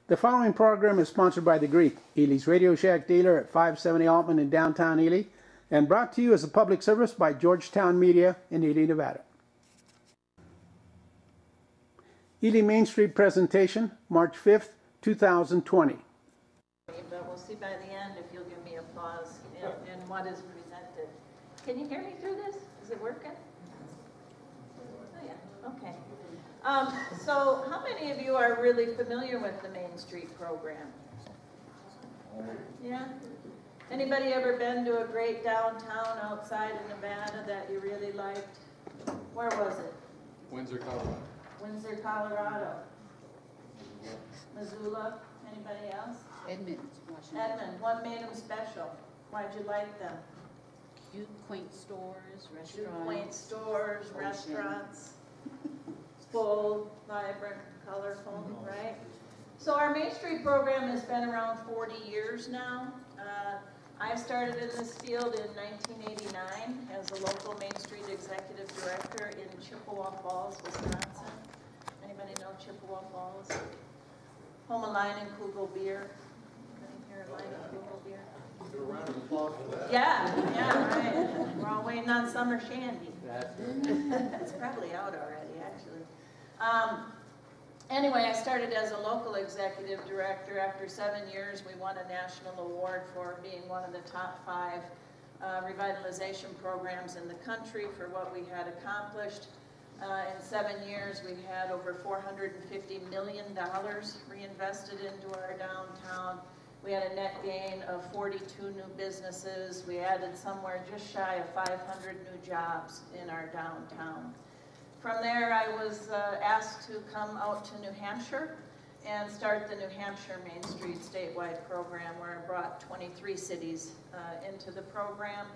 The following program is sponsored by The Greek, Ely's Radio Shack dealer at 570 Altman in downtown Ely, and brought to you as a public service by Georgetown Media in Ely, Nevada. Ely Main Street presentation, March 5th, 2020. But we'll see by the end if you'll give me applause in what is presented. Can you hear me through this? Is it working? Oh yeah, okay. So how many of you are really familiar with the Main Street program? Yeah? Anybody ever been to a great downtown outside of Nevada that you really liked? Where was it? Windsor, Colorado. Windsor, Colorado. Missoula. Anybody else? Edmond, Washington. Edmond. What made them special? Why'd you like them? Cute, quaint stores, restaurants. Cute, quaint stores, restaurants. Full, vibrant, colorful, right? So our Main Street program has been around 40 years now. I started in this field in 1989 as a local Main Street executive director in Chippewa Falls, Wisconsin. Anybody know Chippewa Falls? Home of Line and Kugel beer. Anybody here Line and Kugel beer? Do a round of applause for that. Yeah, right. We're all waiting on summer shandy. It's probably out already, actually. Anyway, I started as a local executive director. After 7 years, we won a national award for being one of the top 5 revitalization programs in the country for what we had accomplished. In 7 years, we had over $450 million reinvested into our downtown. We had a net gain of 42 new businesses. We added somewhere just shy of 500 new jobs in our downtown. From there, I was asked to come out to New Hampshire and start the New Hampshire Main Street statewide program, where I brought 23 cities into the program.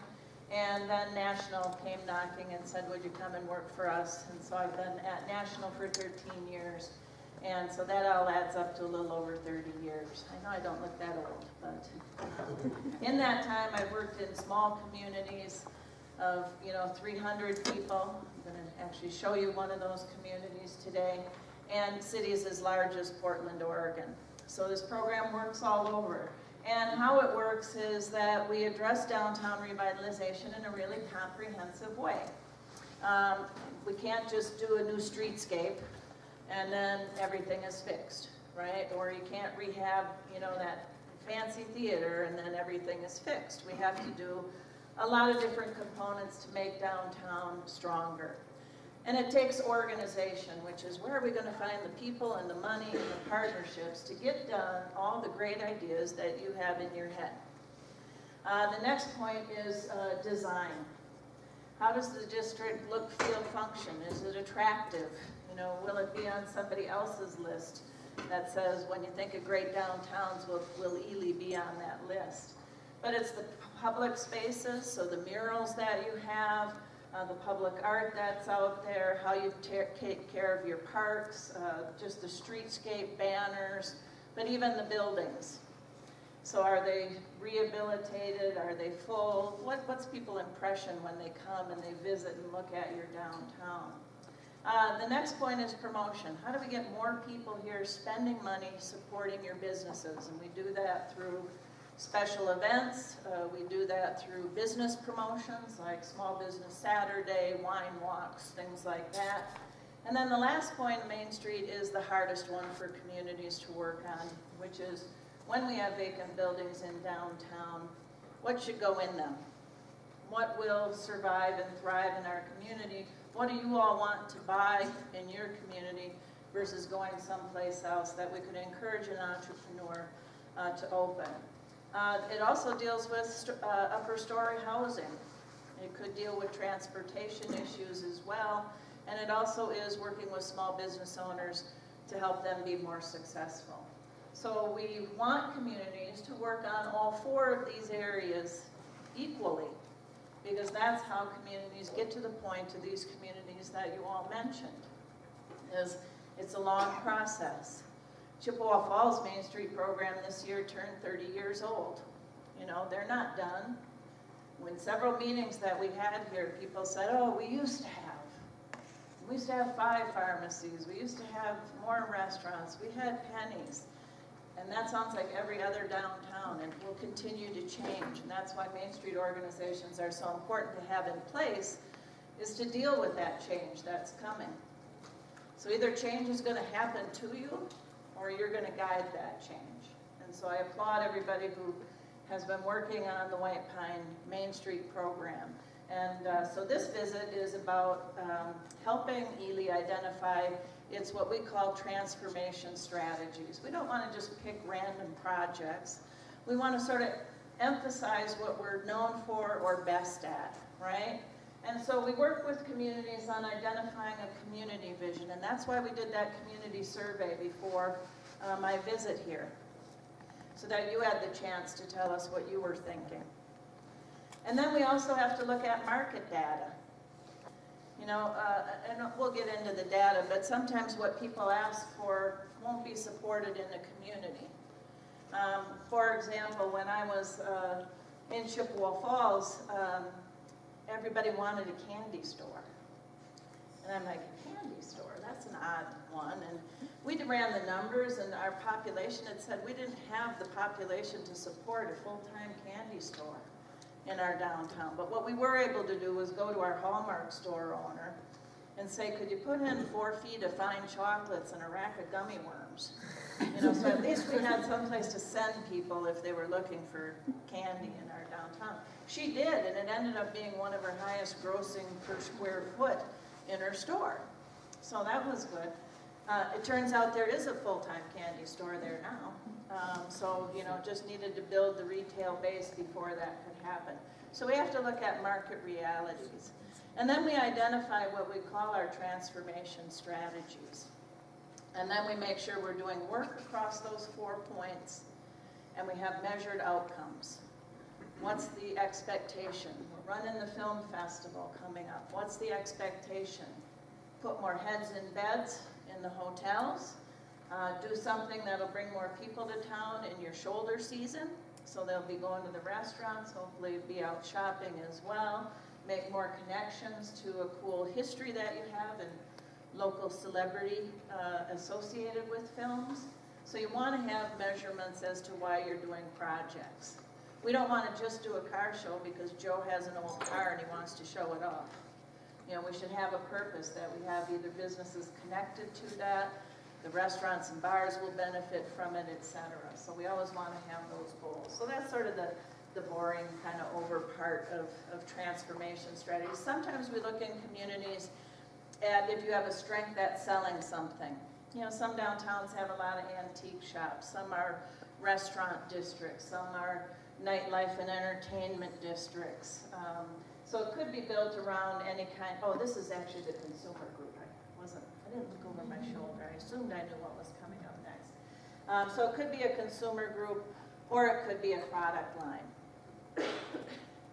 And then National came knocking and said, would you come and work for us? And so I've been at National for 13 years. And so that all adds up to a little over 30 years. I know I don't look that old, but in that time I've worked in small communities of 300 people. I'm going to actually show you one of those communities today, and cities as large as Portland, Oregon. So this program works all over. And how it works is that we address downtown revitalization in a really comprehensive way. We can't just do a new streetscape and then everything is fixed, right? Or you can't rehab, that fancy theater and then everything is fixed. We have to do a lot of different components to make downtown stronger. And it takes organization, which is where are we going to find the people and the money and the partnerships to get done all the great ideas that you have in your head. The next point is design. How does the district look, feel, function? Is it attractive? Will it be on somebody else's list that says, when you think of great downtowns, will Ely be on that list? But it's the public spaces, so the murals that you have, the public art that's out there, how you take care of your parks, just the streetscape banners, but even the buildings. So are they rehabilitated? Are they full? What's people's impression when they come and they visit and look at your downtown? The next point is promotion. How do we get more people here spending money supporting your businesses? And we do that through special events. We do that through business promotions like Small Business Saturday, wine walks, things like that. And then the last point in Main Street is the hardest one for communities to work on, which is when we have vacant buildings in downtown, what should go in them? What will survive and thrive in our community? What do you all want to buy in your community versus going someplace else that we could encourage an entrepreneur to open? It also deals with upper story housing. It could deal with transportation issues as well, and it also is working with small business owners to help them be more successful. So we want communities to work on all 4 of these areas equally, because that's how communities get to the point of these communities that you all mentioned. It's a long process. Chippewa Falls Main Street program this year turned 30 years old. They're not done. When several meetings that we had here, people said, oh, we used to have 5 pharmacies. We used to have more restaurants. We had Pennies. And that sounds like every other downtown, and will continue to change. And that's why Main Street organizations are so important to have in place, is to deal with that change that's coming. So either change is going to happen to you, or you're going to guide that change. And so I applaud everybody who has been working on the White Pine Main Street program. And so this visit is about helping Ely identify it's what we call transformation strategies. We don't want to just pick random projects. We want to sort of emphasize what we're known for or best at, right? And so we work with communities on identifying a community vision, and that's why we did that community survey before my visit here, so that you had the chance to tell us what you were thinking. And then we also have to look at market data. You know, and we'll get into the data, but sometimes what people ask for won't be supported in the community. For example, when I was in Chippewa Falls, everybody wanted a candy store. And I'm like, a candy store? That's an odd one. And we ran the numbers, and our population had said we didn't have the population to support a full-time candy store in our downtown. But what we were able to do was go to our Hallmark store owner and say, could you put in 4 feet of fine chocolates and a rack of gummy worms? You know, so at least we had someplace to send people if they were looking for candy in our downtown. She did, and it ended up being one of her highest grossing per square foot in her store. So that was good. It turns out there is a full-time candy store there now. So, you know, just needed to build the retail base before that could happen. So we have to look at market realities. And then we identify what we call our transformation strategies. And then we make sure we're doing work across those 4 points, and we have measured outcomes. What's the expectation? We're running the film festival coming up. What's the expectation? Put more heads in beds in the hotels. Do something that'll bring more people to town in your shoulder season. So they'll be going to the restaurants, hopefully be out shopping as well. Make more connections to a cool history that you have and local celebrity associated with films. So you want to have measurements as to why you're doing projects. We don't want to just do a car show because Joe has an old car and he wants to show it off. You know, we should have a purpose that we have either businesses connected to that, the restaurants and bars will benefit from it, etc. So we always want to have those goals. So that's sort of the boring kind of over part of transformation strategies. Sometimes we look in communities at if you have a strength at selling something. You know, some downtowns have a lot of antique shops, some are restaurant districts, some are nightlife and entertainment districts. So it could be built around any kind. Oh, this is actually the consumer group. I didn't look over my shoulder. I assumed I knew what was coming up next. So it could be a consumer group, or it could be a product line.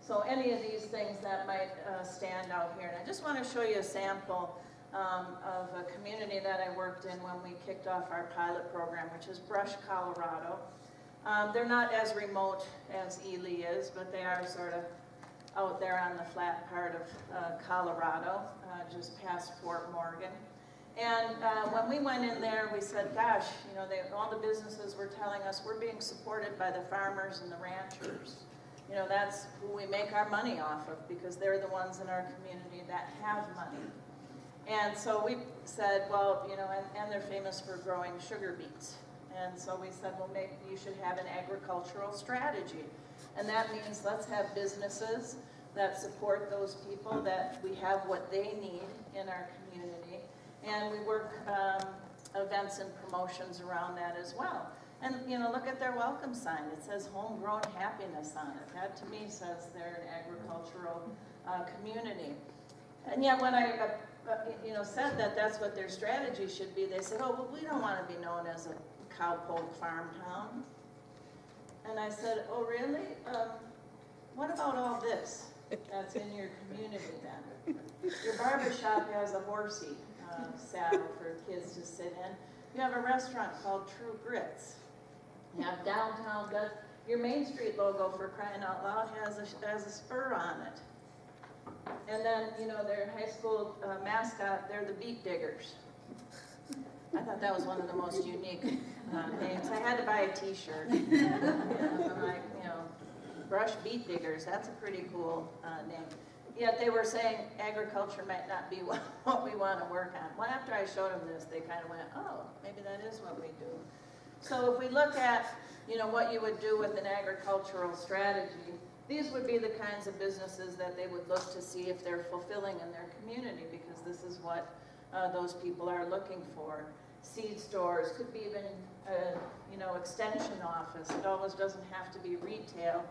So any of these things that might stand out here. And I just want to show you a sample of a community that I worked in when we kicked off our pilot program, which is Brush, Colorado. They're not as remote as Ely is, but they are sort of out there on the flat part of Colorado, just past Fort Morgan. And when we went in there, we said, gosh, you know, all the businesses were telling us we're being supported by the farmers and the ranchers. You know, that's who we make our money off of because they're the ones in our community that have money. And so we said, well, you know, and they're famous for growing sugar beets. And so we said, well, maybe you should have an agricultural strategy. And that means let's have businesses that support those people, that we have what they need in our community. And we work events and promotions around that as well. And, you know, look at their welcome sign. It says homegrown happiness on it. That, to me, says they're an agricultural community. And yet when I, you know, said that that's what their strategy should be, they said, oh, well, we don't want to be known as a cowpoke farm town. And I said, oh, really? What about all this that's in your community then? Your barbershop has a horsey saddle for kids to sit in. You have a restaurant called True Grits. You have downtown, your Main Street logo, for crying out loud, has a spur on it. And then, you know, their high school mascot, they're the Beet Diggers. I thought that was one of the most unique names. I had to buy a t-shirt. I'm like, brush beet diggers, that's a pretty cool name. Yet they were saying agriculture might not be what we want to work on. Well, after I showed them this, they kind of went, oh, maybe that is what we do. So if we look at, what you would do with an agricultural strategy, these would be the kinds of businesses that they would look to see if they're fulfilling in their community, because this is what those people are looking for. Seed stores, could be even extension office. It always doesn't have to be retail.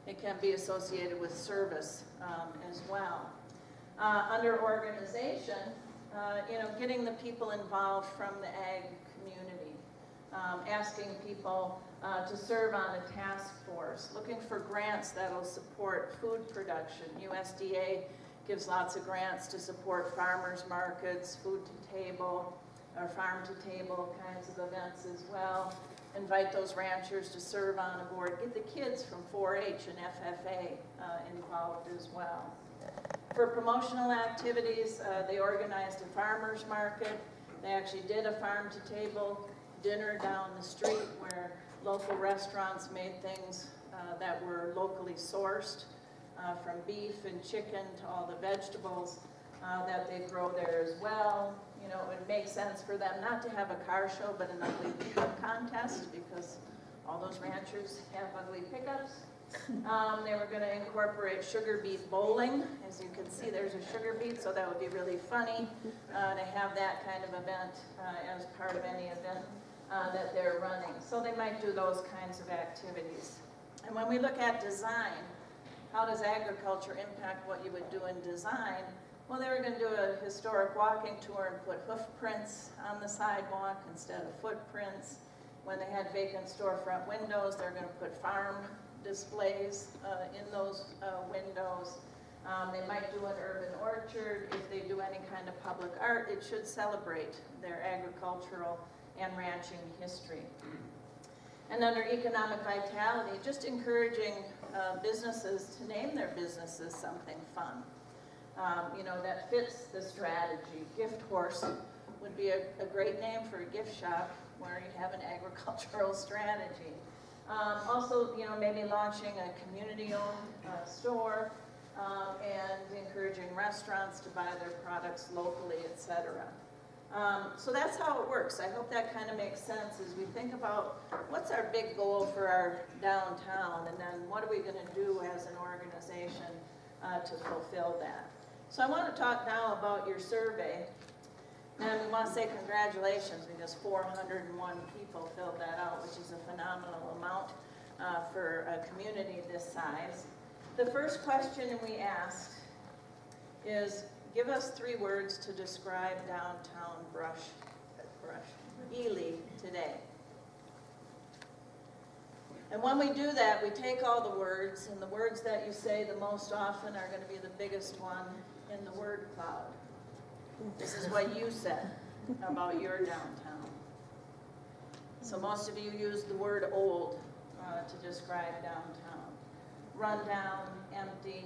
It can be associated with service as well. Under organization, getting the people involved from the ag community, asking people to serve on a task force, looking for grants that will support food production. USDA gives lots of grants to support farmers markets, food to table, or farm to table kinds of events as well. Invite those ranchers to serve on a board. Get the kids from 4-H and FFA involved as well. For promotional activities, they organized a farmer's market. They actually did a farm-to-table dinner down the street where local restaurants made things that were locally sourced, from beef and chicken to all the vegetables that they grow there as well. It would make sense for them not to have a car show, but an ugly pickup contest, because all those ranchers have ugly pickups. They were going to incorporate sugar beet bowling. As you can see, there's a sugar beet, so that would be really funny to have that kind of event as part of any event that they're running. So they might do those kinds of activities. And when we look at design, how does agriculture impact what you would do in design? Well, they were going to do a historic walking tour and put hoof prints on the sidewalk instead of footprints. When they had vacant storefront windows, they're going to put farm displays in those windows. They might do an urban orchard. If they do any kind of public art, it should celebrate their agricultural and ranching history. And under economic vitality, just encouraging businesses to name their businesses something fun. That fits the strategy. Gift Horse would be a great name for a gift shop where you have an agricultural strategy. Also, maybe launching a community-owned store and encouraging restaurants to buy their products locally, etc. So that's how it works. I hope that kind of makes sense as we think about what's our big goal for our downtown, and then what are we going to do as an organization to fulfill that. So I want to talk now about your survey, and we want to say congratulations because 401 people filled that out, which is a phenomenal amount for a community this size. The first question we asked is, give us 3 words to describe downtown Ely today. And when we do that, we take all the words, and the words that you say the most often are going to be the biggest one in the word cloud. This is what you said about your downtown. So most of you use the word old to describe downtown. Run down, empty.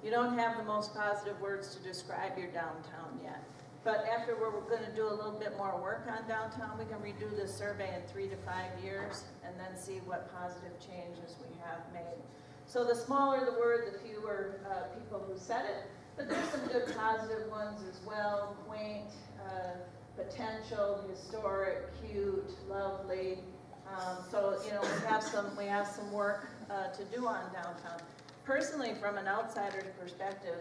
You don't have the most positive words to describe your downtown yet. But after we're going to do a little bit more work on downtown, we can redo this survey in 3 to 5 years and then see what positive changes we have made. So the smaller the word, the fewer people who said it. But there's some good positive ones as well. Quaint, potential, historic, cute, lovely. So we have some work to do on downtown. Personally, from an outsider's perspective,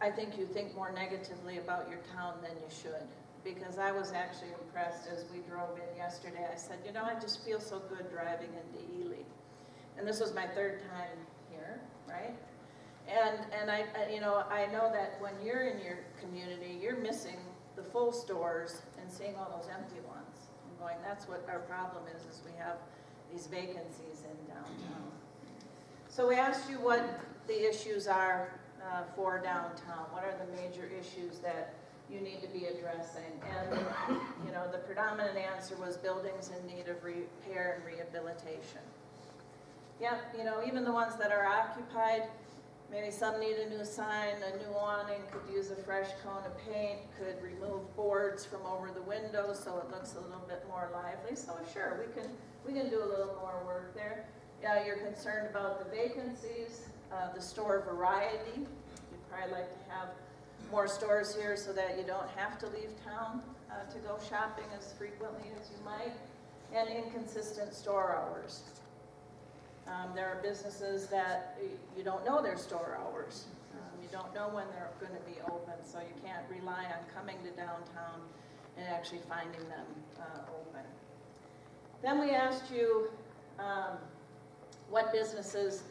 I think you think more negatively about your town than you should, because I was actually impressed as we drove in yesterday. I said, I just feel so good driving into Ely. And this was my 3rd time here, right? And I know that when you're in your community, you're missing the full stores and seeing all those empty ones. And going, that's what our problem is we have these vacancies in downtown. So we asked you what the issues are for downtown. What are the major issues that you need to be addressing? And the predominant answer was buildings in need of repair and rehabilitation. Yep, even the ones that are occupied, Maybe some need a new sign, a new awning, could use a fresh coat of paint, could remove boards from over the windows so it looks a little bit more lively. So sure, we can do a little more work there. Yeah, you're concerned about the vacancies, the store variety. You'd probably like to have more stores here so that you don't have to leave town to go shopping as frequently as you might, and inconsistent store hours. There are businesses that you don't know their store hours. You don't know when they're going to be open, so you can't rely on coming to downtown and actually finding them open. Then we asked you what businesses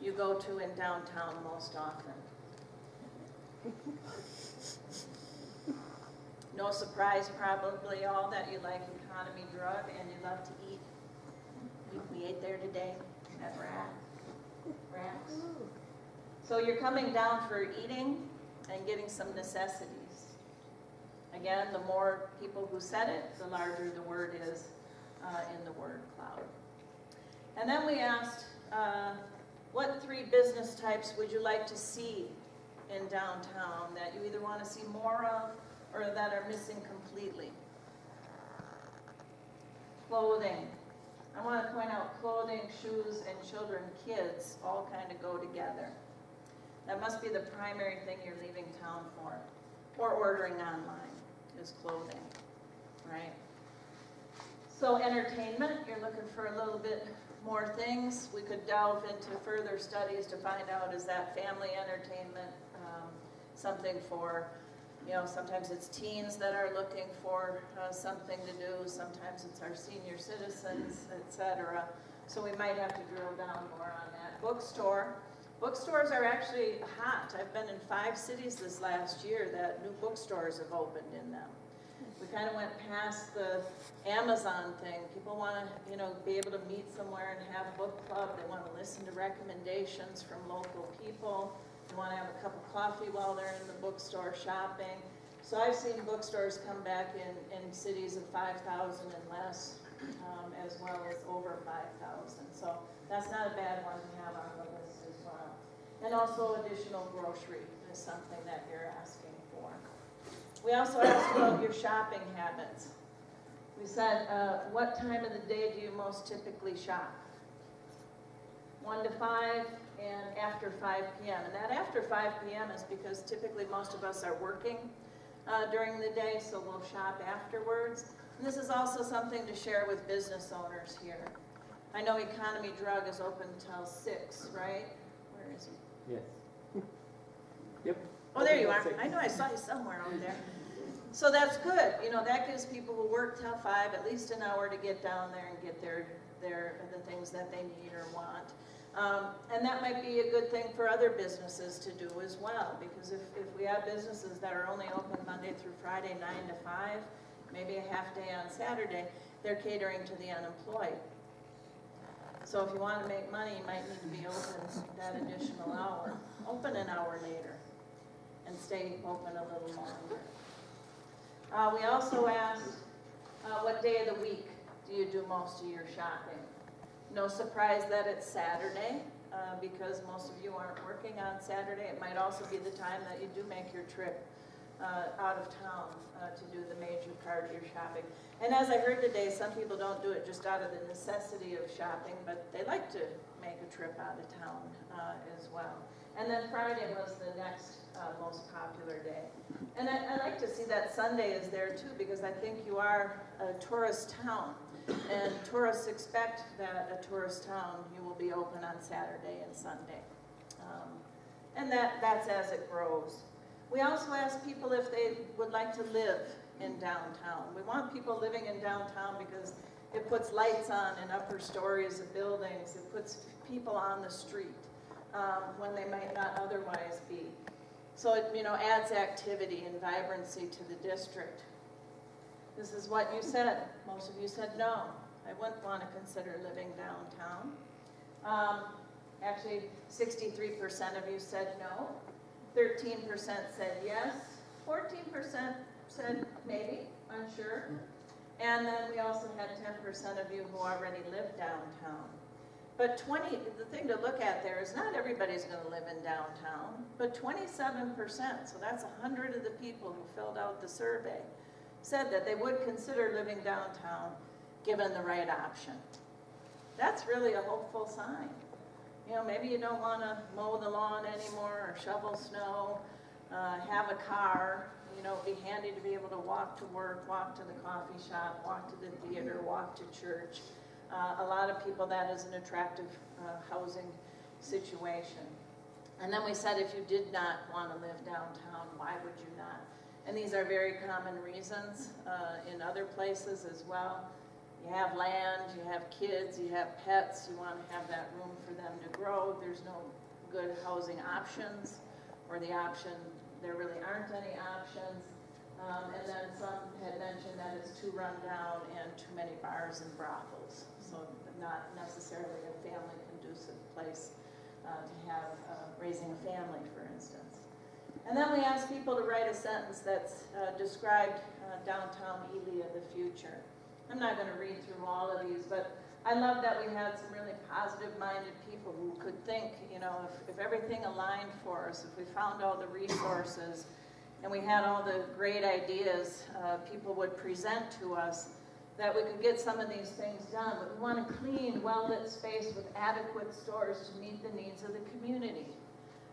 you go to in downtown most often. No surprise, probably all that you like Economy Drug and you love to eat. We ate there today at Rack's. So you're coming down for eating and getting some necessities. Again, the more people who said it, the larger the word is in the word cloud. And then we asked, what 3 business types would you like to see in downtown that you either want to see more of or that are missing completely? Clothing. I want to point out clothing, shoes, and children, kids all kind of go together. That must be the primary thing you're leaving town for, or ordering online, is clothing, right? So entertainment, you're looking for a little bit more things. We could delve into further studies to find out, is that family entertainment something for, you know, sometimes it's teens that are looking for something to do, sometimes it's our senior citizens, etc. So we might have to drill down more on that. Bookstore. Bookstores are actually hot. I've been in 5 cities this last year that new bookstores have opened in them. We kind of went past the Amazon thing. People want to, you know, be able to meet somewhere and have book club. They want to listen to recommendations from local people. They want to have a cup of coffee while they're in the bookstore shopping. So I've seen bookstores come back in cities of 5,000 and less, as well as over 5,000. So that's not a bad one to have on the list as well. And also additional grocery is something that you're asking for. We also asked about your shopping habits. We said, what time of the day do you most typically shop? 1 to 5 and after 5 p.m. And that after 5 p.m. is because typically most of us are working during the day, so we'll shop afterwards. And this is also something to share with business owners here. I know Economy Drug is open till 6, right? Where is he? Yes. Yep. Oh, there you are. I know I saw you somewhere over there. So that's good. You know, that gives people who work till 5 at least an hour to get down there and get the things that they need or want. And that might be a good thing for other businesses to do as well, because if we have businesses that are only open Monday through Friday, 9 to 5, maybe a half day on Saturday, they're catering to the unemployed. So if you want to make money, you might need to be open that additional hour. Open an hour later and stay open a little longer. We also asked, what day of the week do you do most of your shopping? No surprise that it's Saturday, because most of you aren't working on Saturday. It might also be the time that you do make your trip out of town to do the major part of your shopping. And as I heard today, some people don't do it just out of the necessity of shopping, but they like to make a trip out of town as well. And then Friday was the next most popular day. And I like to see that Sunday is there too, because I think you are a tourist town. And tourists expect that a tourist town, you will be open on Saturday and Sunday. And that's as it grows. We also ask people if they would like to live in downtown. We want people living in downtown because it puts lights on in upper stories of buildings. It puts people on the street when they might not otherwise be. So it, you know, adds activity and vibrancy to the district. This is what you said. Most of you said no. I wouldn't want to consider living downtown. Actually, 63% of you said no. 13% said yes. 14% said maybe, unsure. And then we also had 10% of you who already live downtown. But the thing to look at there is not everybody's going to live in downtown, but 27%, so that's 100 of the people who filled out the survey, said that they would consider living downtown given the right option. That's really a hopeful sign. You know, maybe you don't want to mow the lawn anymore or shovel snow, have a car. You know, it'd be handy to be able to walk to work, walk to the coffee shop, walk to the theater, walk to church. A lot of people, that is an attractive housing situation. And then we said if you did not want to live downtown, why would you not? And these are very common reasons in other places as well. You have land, you have kids, you have pets, you want to have that room for them to grow. There's no good housing options, or the option, there really aren't any options. And then some had mentioned that it's too run down and too many bars and brothels. So not necessarily a family conducive place to have raising a family, for instance. And then we asked people to write a sentence that's described downtown Ely of the future. I'm not going to read through all of these, but I love that we had some really positive-minded people who could think, you know, if everything aligned for us, if we found all the resources, and we had all the great ideas people would present to us, that we could get some of these things done. But we want a clean, well-lit space with adequate stores to meet the needs of the community.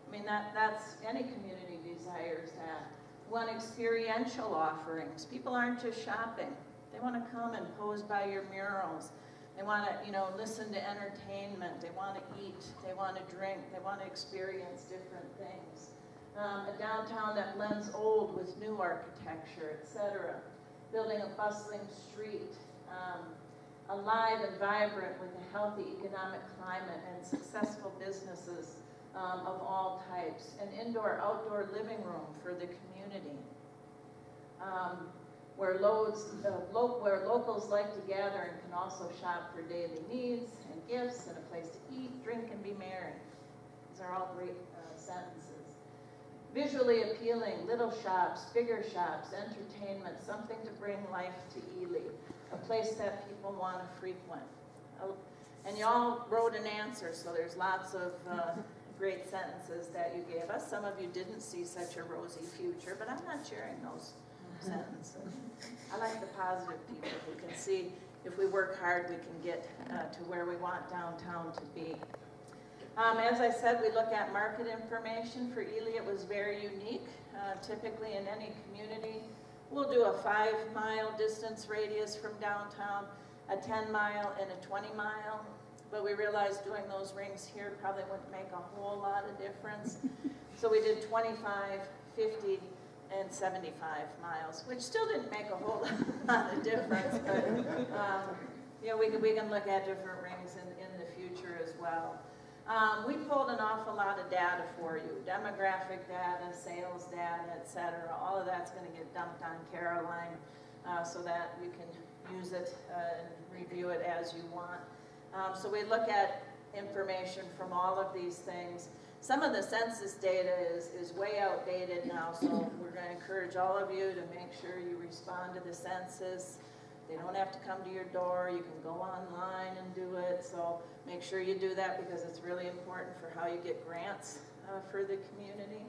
I mean, that's any community desires that. We want experiential offerings. People aren't just shopping. They want to come and pose by your murals. They want to, you know, listen to entertainment. They want to eat. They want to drink. They want to experience different things. A downtown that blends old with new architecture, etc. Building a bustling street, alive and vibrant with a healthy economic climate and successful businesses of all types. An indoor-outdoor living room for the community. Where locals like to gather and can also shop for daily needs and gifts, and a place to eat, drink, and be merry. These are all great sentences. Visually appealing, little shops, bigger shops, entertainment, something to bring life to Ely, a place that people want to frequent. And you all wrote an answer, so there's lots of great sentences that you gave us. Some of you didn't see such a rosy future, but I'm not sharing those sentences. I like the positive people who can see if we work hard, we can get to where we want downtown to be. As I said, we look at market information. For Ely, it was very unique. Typically in any community, we'll do a 5-mile distance radius from downtown, a 10-mile, and a 20-mile. But we realized doing those rings here probably wouldn't make a whole lot of difference. So we did 25, 50, and 75 miles, which still didn't make a whole lot of difference. But you know, we can look at different rings in the future as well. We pulled an awful lot of data for you, demographic data, sales data, etc. All of that's going to get dumped on Caroline so that you can use it and review it as you want. So we look at information from all of these things. Some of the census data is way outdated now, so we're going to encourage all of you to make sure you respond to the census. They don't have to come to your door. You can go online and do it. So make sure you do that because it's really important for how you get grants for the community.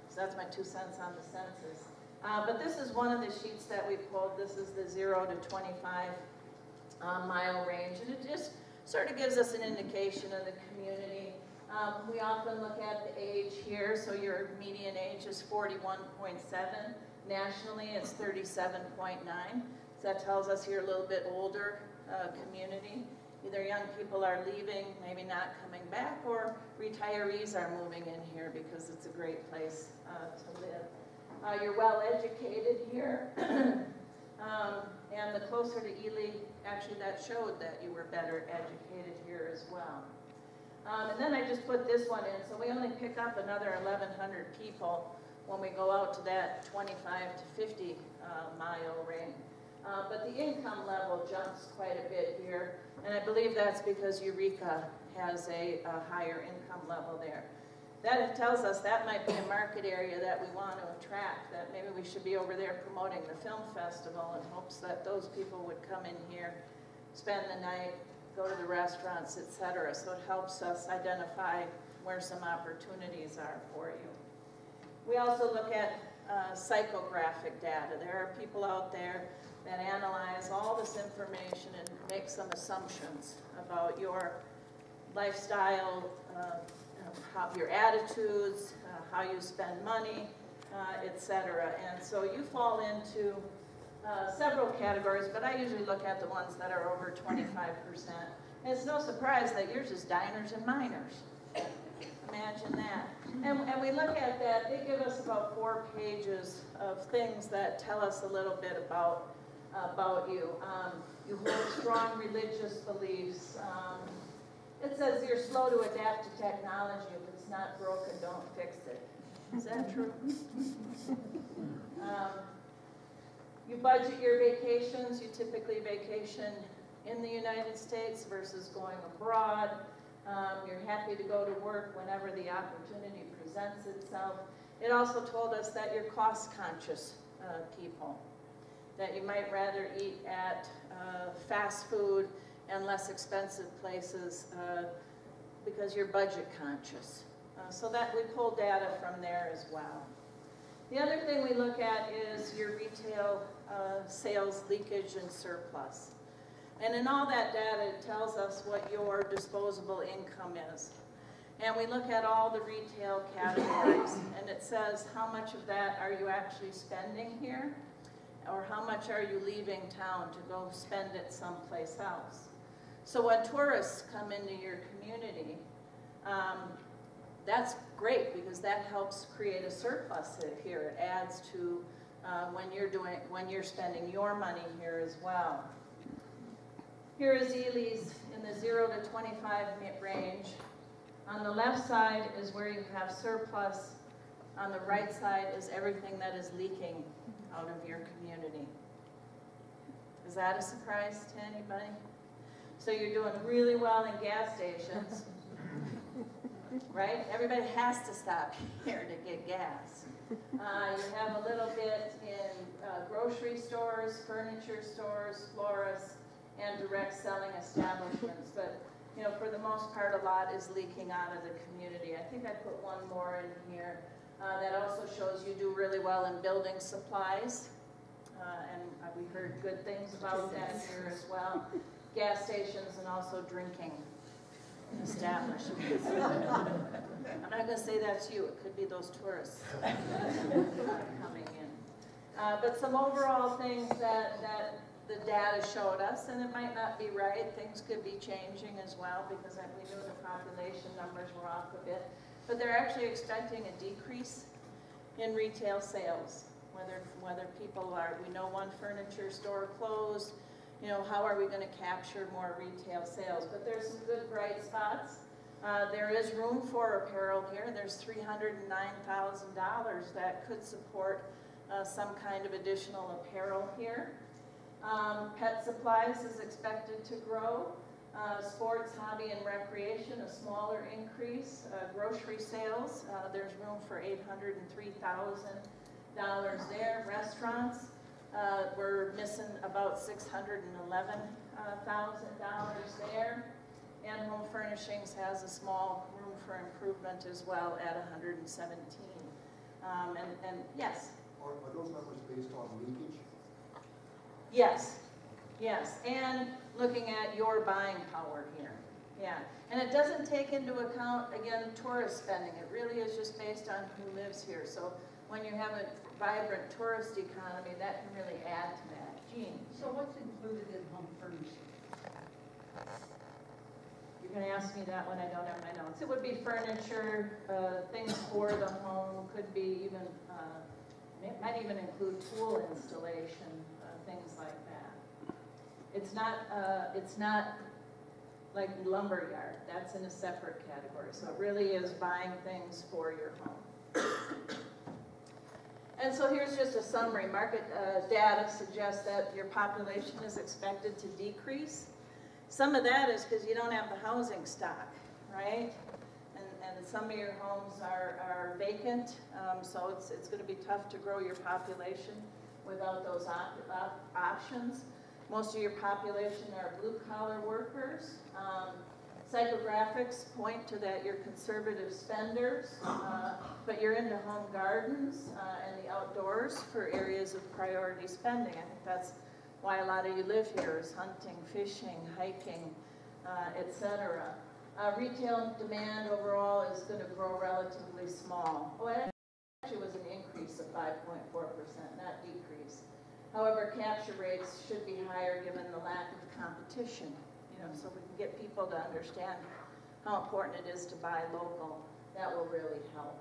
So that's my 2 cents on the census. But this is one of the sheets that we pulled. This is the 0 to 25 mile range. And it just sort of gives us an indication of the community. We often look at the age here. So your median age is 41.7. Nationally, it's 37.9. So that tells us you're a little bit older community. Either young people are leaving, maybe not coming back, or retirees are moving in here because it's a great place to live. You're well educated here. And the closer to Ely, actually that showed that you were better educated here as well. And then I just put this one in. So we only pick up another 1,100 people when we go out to that 25 to 50 mile range. But the income level jumps quite a bit here, and I believe that's because Eureka has a higher income level there. That tells us that might be a market area that we want to attract, that maybe we should be over there promoting the film festival in hopes that those people would come in here, spend the night, go to the restaurants, etc. So it helps us identify where some opportunities are for you. We also look at psychographic data. There are people out there that analyze all this information and make some assumptions about your lifestyle, how your attitudes, how you spend money, etc. And so you fall into several categories, but I usually look at the ones that are over 25%. And it's no surprise that yours is diners and miners. Imagine that. And we look at that, they give us about 4 pages of things that tell us a little bit about you. You hold strong religious beliefs. It says you're slow to adapt to technology. If it's not broken, don't fix it. Is that true? You budget your vacations. You typically vacation in the United States versus going abroad. You're happy to go to work whenever the opportunity presents itself. It also told us that you're cost-conscious people, that you might rather eat at fast food and less expensive places because you're budget conscious. So that we pull data from there as well. The other thing we look at is your retail sales leakage and surplus. And in all that data, it tells us what your disposable income is. And we look at all the retail categories, and it says how much of that are you actually spending here, or how much are you leaving town to go spend it someplace else. So when tourists come into your community, that's great because that helps create a surplus here. It adds to when you're spending your money here as well. Here is Ely's in the 0 to 25 range. On the left side is where you have surplus. On the right side is everything that is leaking out of your community. Is that a surprise to anybody? So you're doing really well in gas stations, right? Everybody has to stop here to get gas. You have a little bit in grocery stores, furniture stores, florists, and direct selling establishments. But you know, for the most part, a lot is leaking out of the community. I think I put one more in here that also shows you do really well in building supplies. And we heard good things about that here as well. Gas stations and also drinking establishments. I'm not going to say that's you. It could be those tourists coming in. But some overall things that the data showed us, and it might not be right. Things could be changing as well because we knew the population numbers were off a bit. But they're actually expecting a decrease in retail sales. Whether people are, we know one furniture store closed, you know, how are we going to capture more retail sales? But there's some good bright spots. There is room for apparel here. There's $309,000 that could support some kind of additional apparel here. Pet supplies is expected to grow. Sports, hobby, and recreation, a smaller increase. Grocery sales, there's room for $803,000 there. Restaurants, we're missing about $611,000 there. And home furnishings has a small room for improvement as well at 117. And yes? Are those numbers based on leakage? Yes, yes, and looking at your buying power here, yeah. And it doesn't take into account, again, tourist spending. It really is just based on who lives here. So when you have a vibrant tourist economy, that can really add to that. Jean? So what's included in home furnishing? You're going to ask me that when I don't have my notes. It would be furniture, things for the home, could be even, it might even include pool installation. Things like that. It's not like lumberyard. That's in a separate category. So it really is buying things for your home. And so here's just a summary. Market data suggests that your population is expected to decrease. Some of that is because you don't have the housing stock, right? And some of your homes are vacant, so it's going to be tough to grow your population without those options. Most of your population are blue-collar workers. Psychographics point to that you're conservative spenders, but you're into home gardens and the outdoors for areas of priority spending. I think that's why a lot of you live here, is hunting, fishing, hiking, etc. Retail demand overall is going to grow relatively small. Well, it actually was an increase of 5.4%, not decrease. However, capture rates should be higher given the lack of competition, so we can get people to understand how important it is to buy local. That will really help.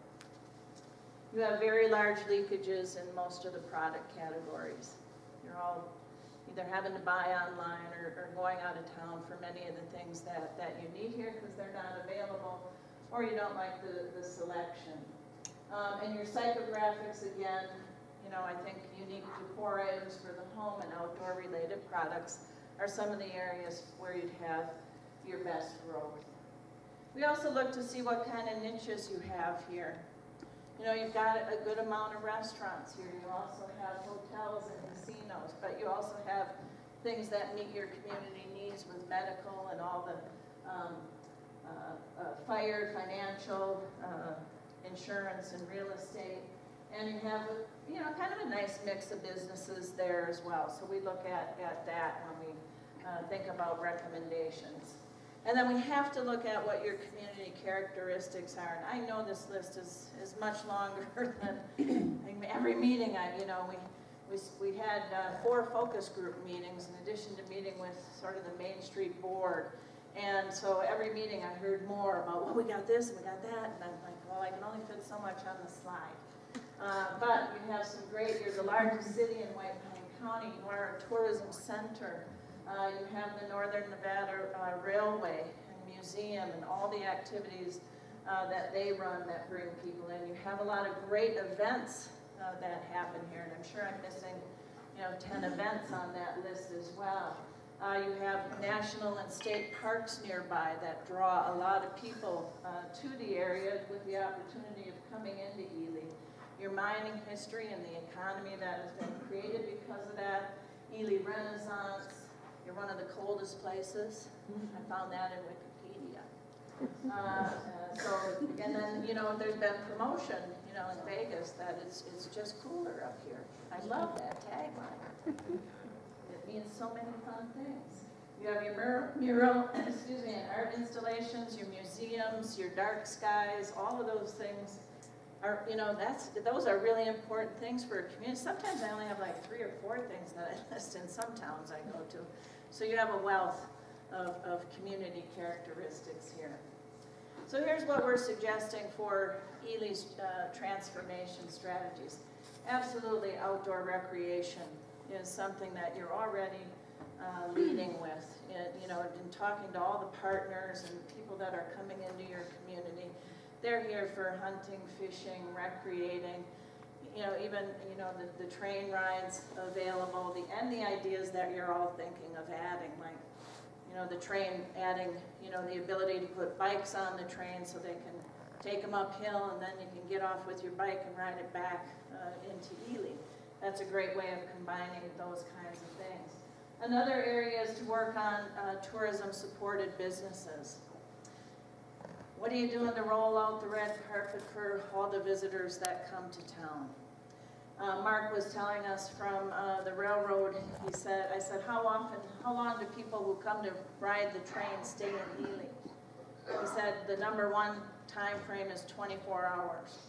You have very large leakages in most of the product categories. You're all either having to buy online or going out of town for many of the things that you need here because they're not available, or you don't like the selection. And your psychographics, again, I think unique decor items for the home and outdoor related products are some of the areas where you'd have your best growth. We also look to see what kind of niches you have here. You've got a good amount of restaurants here. You also have hotels and casinos, but you also have things that meet your community needs with medical and all the fire, financial, insurance, and real estate. And you have kind of a nice mix of businesses there as well. So we look at that when we think about recommendations. And then we have to look at what your community characteristics are. And I know this list is much longer than every meeting. We had 4 focus group meetings in addition to meeting with sort of the Main Street board. And so every meeting I heard more about, well, we got this and we got that. And I'm like, well, I can only fit so much on the slide. But you have some great, you're the largest city in White Pine County. You are a tourism center. You have the Northern Nevada Railway and Museum and all the activities that they run that bring people in. You have a lot of great events that happen here, and I'm sure I'm missing 10 events on that list as well. You have national and state parks nearby that draw a lot of people to the area with the opportunity of coming into Ely. Your mining history and the economy that has been created because of that. Ely Renaissance. You're one of the coldest places. I found that in Wikipedia. And then, there's been promotion, in Vegas that it's just cooler up here. I love that tagline. It means so many fun things. You have your mural, and art installations, your museums, your dark skies, all of those things are, those are really important things for a community. Sometimes I only have like 3 or 4 things that I list in some towns I go to. So you have a wealth of community characteristics here. So here's what we're suggesting for Ely's transformation strategies. Absolutely, outdoor recreation is something that you're already leading with. In talking to all the partners and people that are coming into your community. They're here for hunting, fishing, recreating, even, the train rides available, and the ideas that you're all thinking of adding, like, the train adding, the ability to put bikes on the train so they can take them uphill and then you can get off with your bike and ride it back into Ely. That's a great way of combining those kinds of things. Another area is to work on tourism-supported businesses. What are you doing to roll out the red carpet for all the visitors that come to town? Mark was telling us from the railroad, I said, how long do people who come to ride the train stay in Ely? He said the number 1 time frame is 24 hours.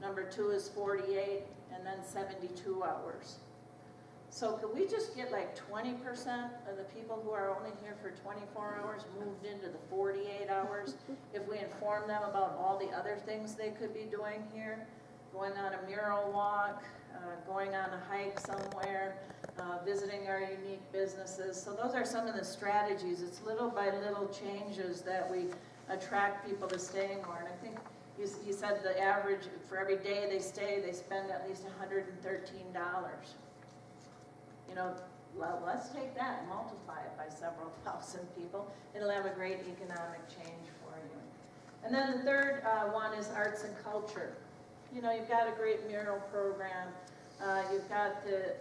Number 2 is 48, and then 72 hours. So could we just get like 20% of the people who are only here for 24 hours moved into the 48 hours if we inform them about all the other things they could be doing here? Going on a mural walk, going on a hike somewhere, visiting our unique businesses. So those are some of the strategies. It's little by little changes that we attract people to staying more. And I think he said the average, for every day they stay, they spend at least $113. Let's take that and multiply it by several thousand people. It'll have a great economic change for you. And then the third one is arts and culture. You've got a great mural program. You've got the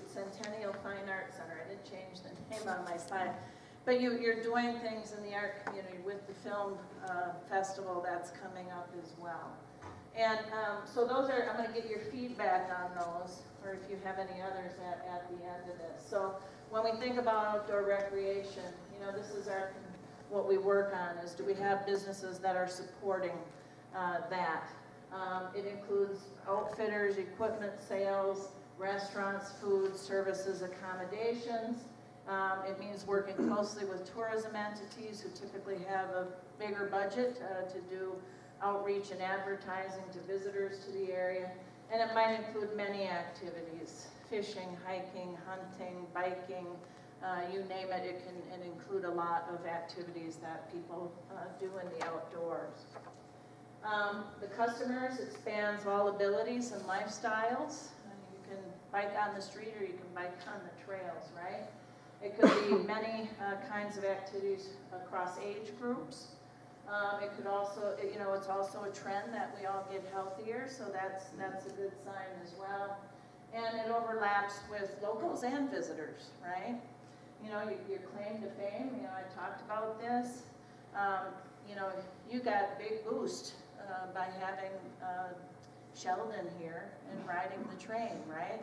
Centennial Fine Arts Center. I didn't change the name on my slide. But you're doing things in the art community with the film festival that's coming up as well. And so those are, I'm going to get your feedback on those, or if you have any others at the end of this. So when we think about outdoor recreation, you know, this is what we work on is, do we have businesses that are supporting that? It includes outfitters, equipment sales, restaurants, food, services, accommodations. It means working closely with tourism entities who typically have a bigger budget to do outreach and advertising to visitors to the area. And it might include many activities: fishing, hiking, hunting, biking, you name it. It can include a lot of activities that people do in the outdoors. The customers, it spans all abilities and lifestyles. You can bike on the street or you can bike on the trails, right? It could be many kinds of activities across age groups. It could also, you know, it's also a trend that we all get healthier, so that's a good sign as well. And it overlaps with locals and visitors, right? You know, your claim to fame, you know, I talked about this. You know, you got a big boost by having Sheldon here and riding the train, right?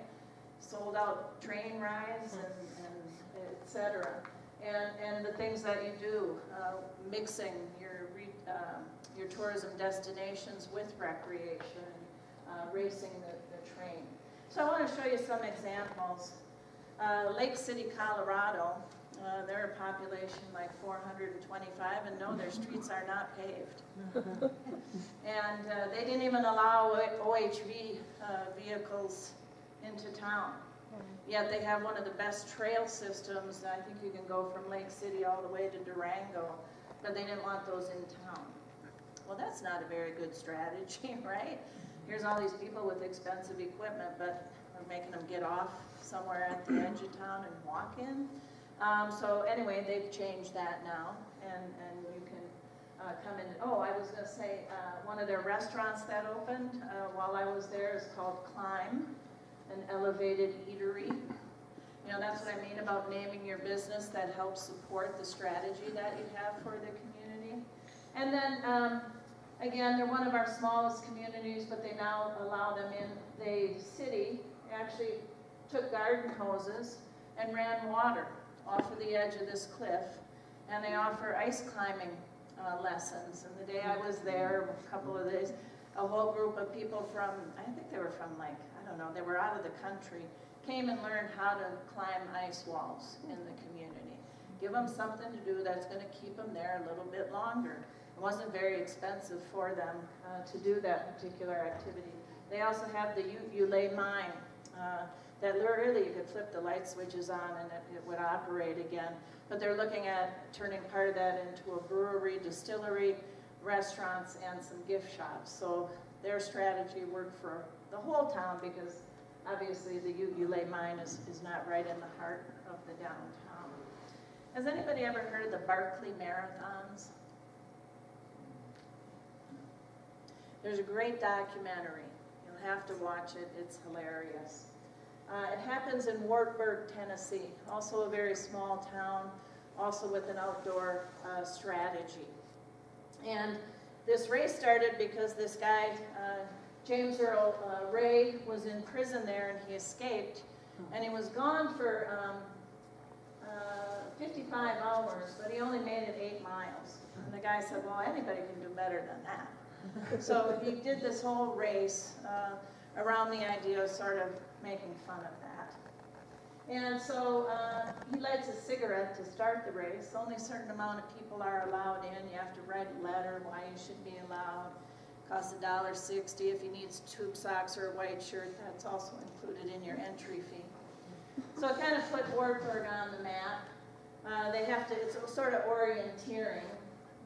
Sold out train rides and et cetera. And the things that you do, mixing your tourism destinations with recreation, racing the train. So I want to show you some examples. Lake City, Colorado, they're a population like 425, and no, their streets are not paved. And they didn't even allow OHV vehicles into town. Yet they have one of the best trail systems. I think you can go from Lake City all the way to Durango, but they didn't want those in town. Well, that's not a very good strategy, right? Here's all these people with expensive equipment, but we're making them get off somewhere at the edge of town and walk in. So anyway, they've changed that now, and you can come in. Oh, I was going to say, one of their restaurants that opened while I was there is called Climb, an elevated eatery. You know, that's what I mean about naming your business that helps support the strategy that you have for the community. And then, again, they're one of our smallest communities, but they now allow them in. The city actually took garden hoses and ran water off of the edge of this cliff, and they offer ice climbing lessons. And the day I was there, a couple of days, a whole group of people from, I think they were from like, I don't know, they were out of the country, came and learned how to climb ice walls in the community. Give them something to do that's going to keep them there a little bit longer. It wasn't very expensive for them to do that particular activity. They also have the Ulay mine that really you could flip the light switches on and it would operate again. But they're looking at turning part of that into a brewery, distillery, restaurants, and some gift shops. So their strategy worked for the whole town because obviously the Ulay mine is not right in the heart of the downtown. Has anybody ever heard of the Barkley Marathons? There's a great documentary. You'll have to watch it. It's hilarious. It happens in Wartburg, Tennessee, also a very small town, also with an outdoor strategy. And this race started because this guy, James Earl Ray, was in prison there and he escaped. And he was gone for 55 hours, but he only made it 8 miles. And the guy said, well, anybody can do better than that. So he did this whole race around the idea of sort of making fun of that. And so he lights a cigarette to start the race. Only a certain amount of people are allowed in. You have to write a letter why you should be allowed. Costs $1.60. If he needs tube socks or a white shirt, that's also included in your entry fee. So it kind of put Wartburg on the map. They have to, it's sort of orienteering.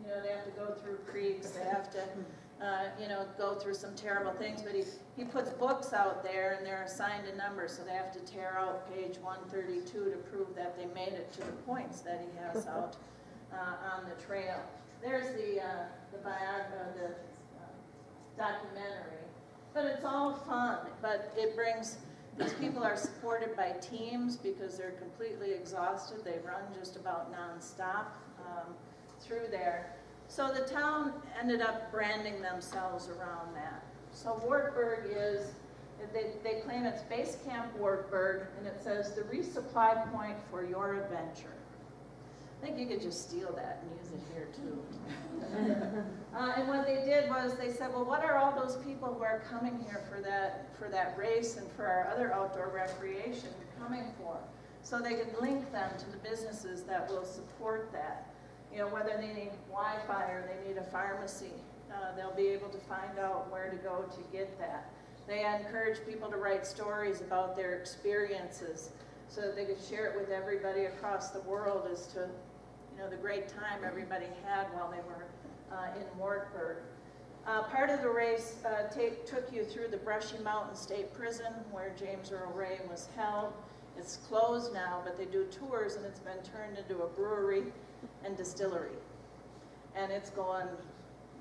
You know, they have to go through creeks. They have to you know, go through some terrible things, but he puts books out there and they're assigned a number, so they have to tear out page 132 to prove that they made it to the points that he has out on the trail. There's the documentary, but it's all fun, but it brings These people are supported by teams because they're completely exhausted. They run just about nonstop through there. So the town ended up branding themselves around that. So Wartburg is, they claim it's Base Camp Wartburg, and it says the resupply point for your adventure. I think you could just steal that and use it here too. And what they did was they said, well, what are all those people who are coming here for that race and for our other outdoor recreation coming for? So they could link them to the businesses that will support that. You know, whether they need Wi-Fi or they need a pharmacy, they'll be able to find out where to go to get that. They encourage people to write stories about their experiences so that they could share it with everybody across the world as to, you know, the great time everybody had while they were in Wartburg. Part of the race took you through the Brushy Mountain State Prison where James Earl Ray was held. It's closed now, but they do tours, and it's been turned into a brewery and distillery. And it's going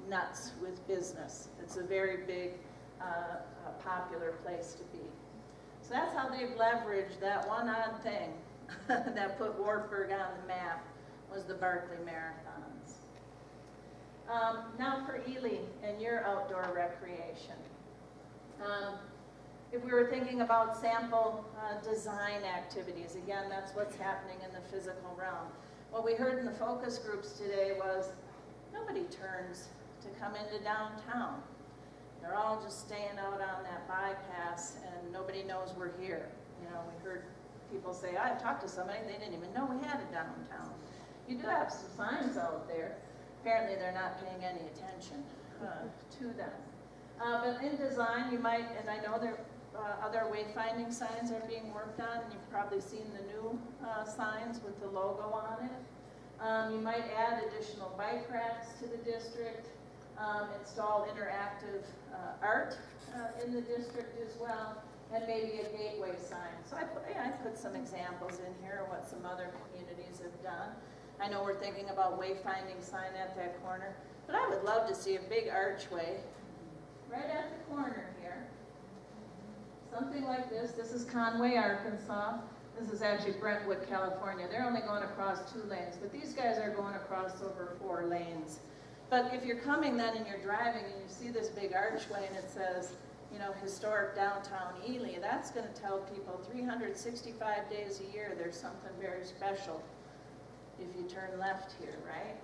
nuts with business. It's a very big, popular place to be. So that's how they've leveraged that one odd thing that put Wartburg on the map, was the Barkley Marathons. Now for Ely and your outdoor recreation. If we were thinking about sample design activities, again, that's what's happening in the physical realm. What we heard in the focus groups today was nobody turns to come into downtown. They're all just staying out on that bypass and nobody knows we're here. You know, we heard people say, I talked to somebody, they didn't even know we had a downtown. You do have some signs out there. Apparently they're not paying any attention to them. But in design, you might, and I know there other wayfinding signs are being worked on, and you've probably seen the new signs with the logo on it. You might add additional bike racks to the district, install interactive art in the district as well, and maybe a gateway sign. So I put some examples in here of what some other communities have done. I know we're thinking about wayfinding sign at that corner, but I would love to see a big archway right at the corner here. Something like this. This is Conway, Arkansas. This is actually Brentwood, California. They're only going across 2 lanes, but these guys are going across over 4 lanes. But if you're coming then and you're driving and you see this big archway and it says, you know, historic downtown Ely, that's going to tell people 365 days a year there's something very special if you turn left here, right?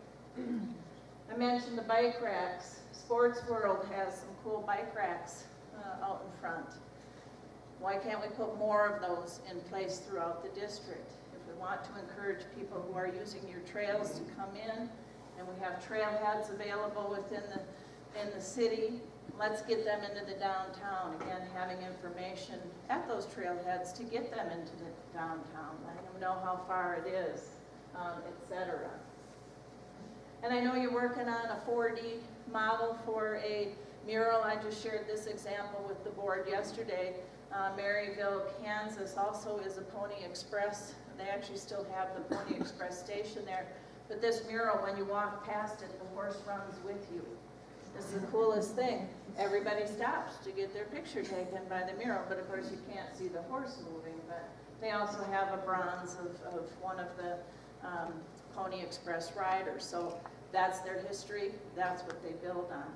I mentioned the bike racks. Sports World has some cool bike racks out in front. Why can't we put more of those in place throughout the district? If we want to encourage people who are using your trails to come in, and we have trailheads available within the city, let's get them into the downtown. Again, having information at those trailheads to get them into the downtown, letting them know how far it is, etc. And I know you're working on a 4D model for a mural. I just shared this example with the board yesterday. Maryville, Kansas also is a Pony Express. They actually still have the Pony Express station there. But this mural, when you walk past it, the horse runs with you. This is the coolest thing. Everybody stops to get their picture taken by the mural, but of course you can't see the horse moving. But they also have a bronze of one of the Pony Express riders. So that's their history. That's what they build on.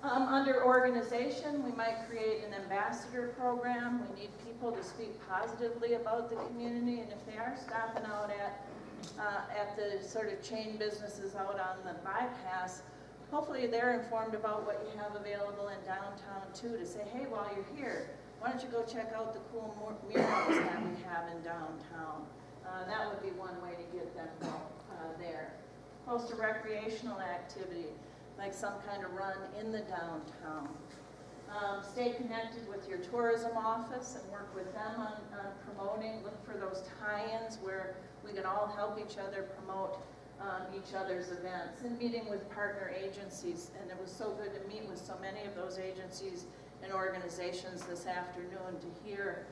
Under organization, we might create an ambassador program. We need people to speak positively about the community, and if they are stopping out at the sort of chain businesses out on the bypass, hopefully they're informed about what you have available in downtown too, to say, hey, while you're here, why don't you go check out the cool murals that we have in downtown. That would be one way to get them there. Host a recreational activity, like some kind of run in the downtown. Stay connected with your tourism office and work with them on promoting. Look for those tie-ins where we can all help each other promote each other's events, and meeting with partner agencies. And it was so good to meet with so many of those agencies and organizations this afternoon to hear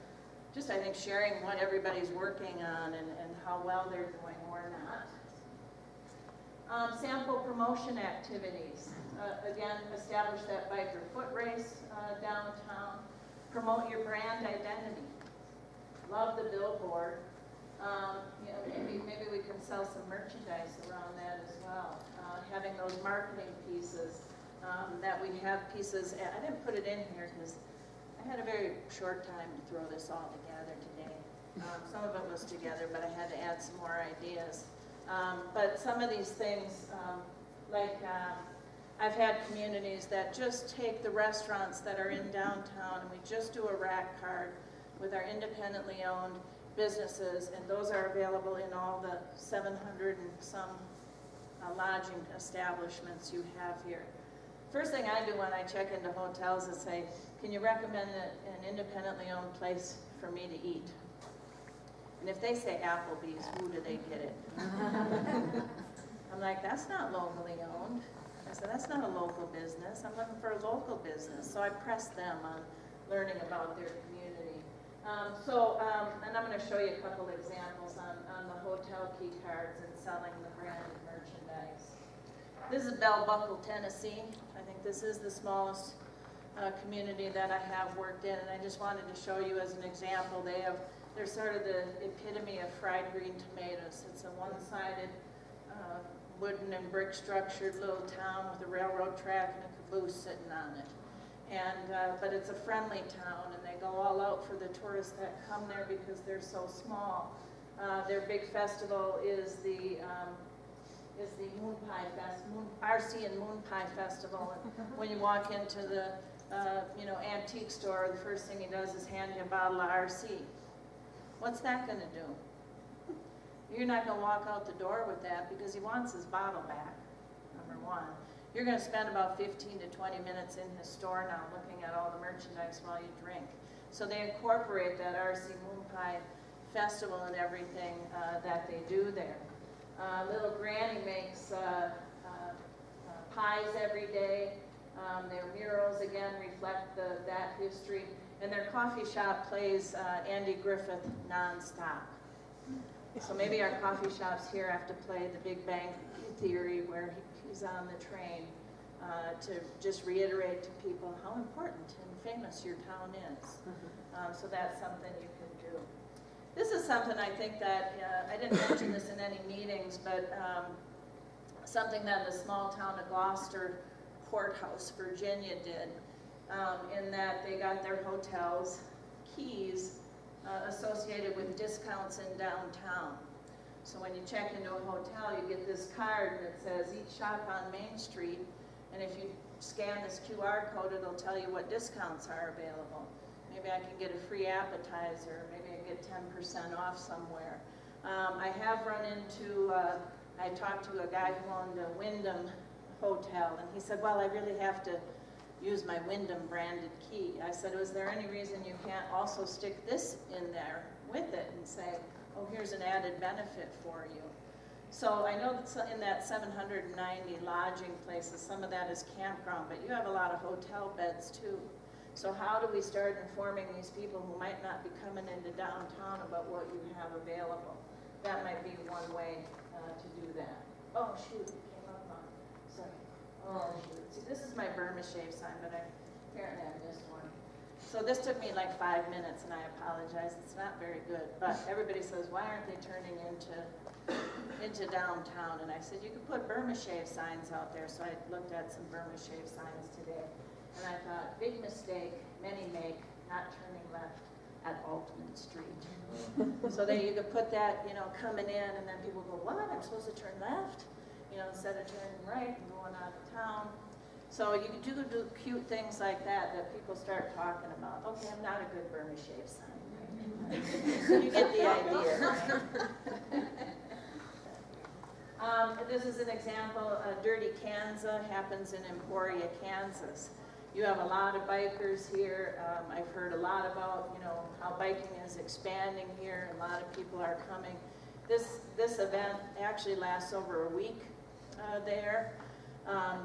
just, I think, sharing what everybody's working on and how well they're doing or not. Sample promotion activities. Again, establish that biker foot race downtown. Promote your brand identity. Love the billboard. You know, maybe we can sell some merchandise around that as well. Having those marketing pieces, that we have pieces, I didn't put it in here because I had a very short time to throw this all together today. Some of it was together, but I had to add some more ideas. But some of these things, I've had communities that just take the restaurants that are in downtown and we just do a rack card with our independently owned businesses, and those are available in all the 700 and some lodging establishments you have here. First thing I do when I check into hotels is say, can you recommend an independently owned place for me to eat? And if they say Applebee's, who do they get it? I'm like, that's not locally owned. I said, that's not a local business. I'm looking for a local business. So I pressed them on learning about their community. And I'm going to show you a couple examples on the hotel key cards and selling the branded merchandise. This is Bell Buckle, Tennessee. I think this is the smallest community that I have worked in, and I just wanted to show you as an example. They're sort of the epitome of fried green tomatoes. It's a one-sided wooden and brick structured little town with a railroad track and a caboose sitting on it. But it's a friendly town, and they go all out for the tourists that come there because they're so small. Their big festival is the Moon Pie Fest, RC and Moon Pie Festival. And when you walk into the antique store, the first thing he does is hand you a bottle of RC. What's that going to do? You're not going to walk out the door with that because he wants his bottle back, number one. You're going to spend about 15 to 20 minutes in his store now looking at all the merchandise while you drink. So they incorporate that RC Moon Pie Festival and everything that they do there. Little Granny makes pies every day. Their murals, again, reflect that history. And their coffee shop plays Andy Griffith nonstop. So maybe our coffee shops here have to play the Big Bang Theory where he's on the train to just reiterate to people how important and famous your town is. So that's something you can do. This is something I think that, I didn't mention this in any meetings, but something that the small town of Gloucester Courthouse, Virginia did, in that they got their hotels keys associated with discounts in downtown. So when you check into a hotel, you get this card that says each shop on Main Street, and if you scan this QR code, it'll tell you what discounts are available. Maybe I can get a free appetizer, maybe I can get 10% off somewhere. I have run into, I talked to a guy who owned a Wyndham hotel, and he said, well, I really have to use my Wyndham branded key. I said, is there any reason you can't also stick this in there with it and say, oh, here's an added benefit for you? So I know that in that 790 lodging places, some of that is campground, but you have a lot of hotel beds too. So how do we start informing these people who might not be coming into downtown about what you have available? That might be one way to do that. Oh, shoot, it came up on, sorry. Oh, shoot. See, this is my Burma Shave sign, but apparently I missed one. So this took me like 5 minutes, and I apologize. It's not very good. But everybody says, why aren't they turning into downtown? And I said, you could put Burma Shave signs out there. So I looked at some Burma Shave signs today. And I thought, big mistake, many make, not turning left at Altman Street. So there you could put that, coming in, and then people go, what? I'm supposed to turn left? Instead of turning right and going out of town. So you can do cute things like that people start talking about. Okay, I'm not a good Burma Shave sign. So you get the idea, right? This is an example. Dirty Kansas happens in Emporia, Kansas. You have a lot of bikers here. I've heard a lot about, how biking is expanding here. A lot of people are coming. This event actually lasts over a week there.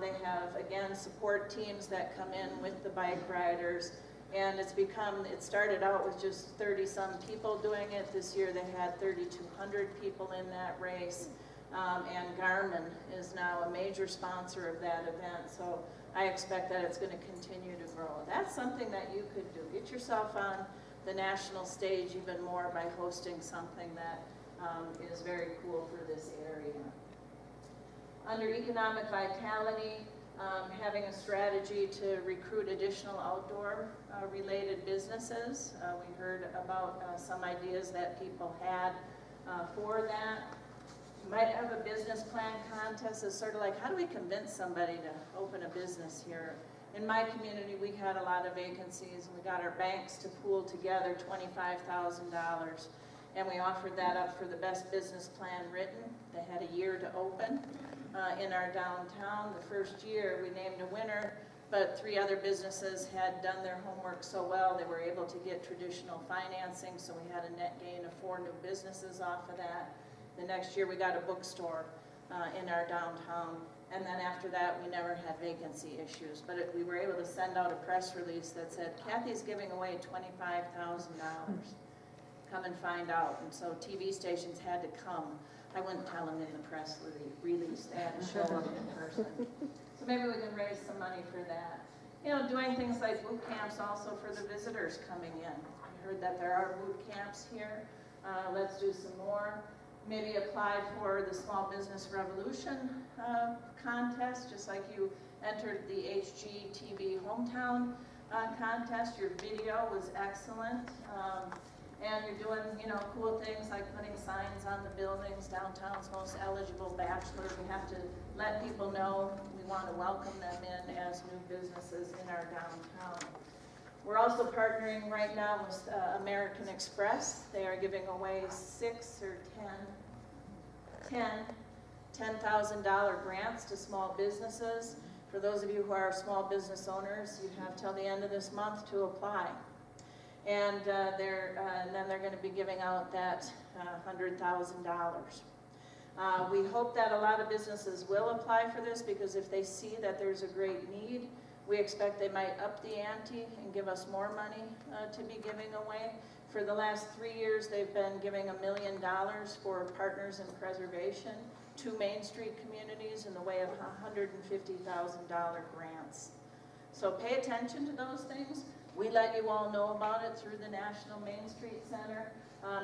They have, again, support teams that come in with the bike riders. And it started out with just 30-some people doing it. This year they had 3,200 people in that race. And Garmin is now a major sponsor of that event. So I expect that it's going to continue to grow. That's something that you could do. Get yourself on the national stage even more by hosting something that is very cool for this area. Under economic vitality, having a strategy to recruit additional outdoor related businesses. We heard about some ideas that people had for that. You might have a business plan contest. It's sort of like, how do we convince somebody to open a business here? In my community, we had a lot of vacancies, and we got our banks to pool together $25,000, and we offered that up for the best business plan written. They had a year to open in our downtown. The first year, we named a winner, but 3 other businesses had done their homework so well, they were able to get traditional financing, so we had a net gain of 4 new businesses off of that. The next year, we got a bookstore in our downtown. And then after that, we never had vacancy issues. But we were able to send out a press release that said, Kathy's giving away $25,000. Come and find out. And so TV stations had to come. I wouldn't tell them in the press release. They had to show up in person. So maybe we can raise some money for that. You know, doing things like boot camps also for the visitors coming in. I heard that there are boot camps here. Let's do some more. Maybe apply for the Small Business Revolution contest, just like you entered the HGTV Hometown contest. Your video was excellent. And you're doing, you know, cool things like putting signs on the buildings, downtown's most eligible bachelor. We have to let people know we want to welcome them in as new businesses in our downtown. We're also partnering right now with American Express. They are giving away $10,000 grants to small businesses. For those of you who are small business owners, you have till the end of this month to apply. And then they're going to be giving out that $100,000. We hope that a lot of businesses will apply for this, because if they see that there's a great need, we expect they might up the ante and give us more money to be giving away. For the last 3 years, they've been giving $1 million for Partners in Preservation to Main Street communities in the way of $150,000 grants. So pay attention to those things. We let you all know about it through the National Main Street Center.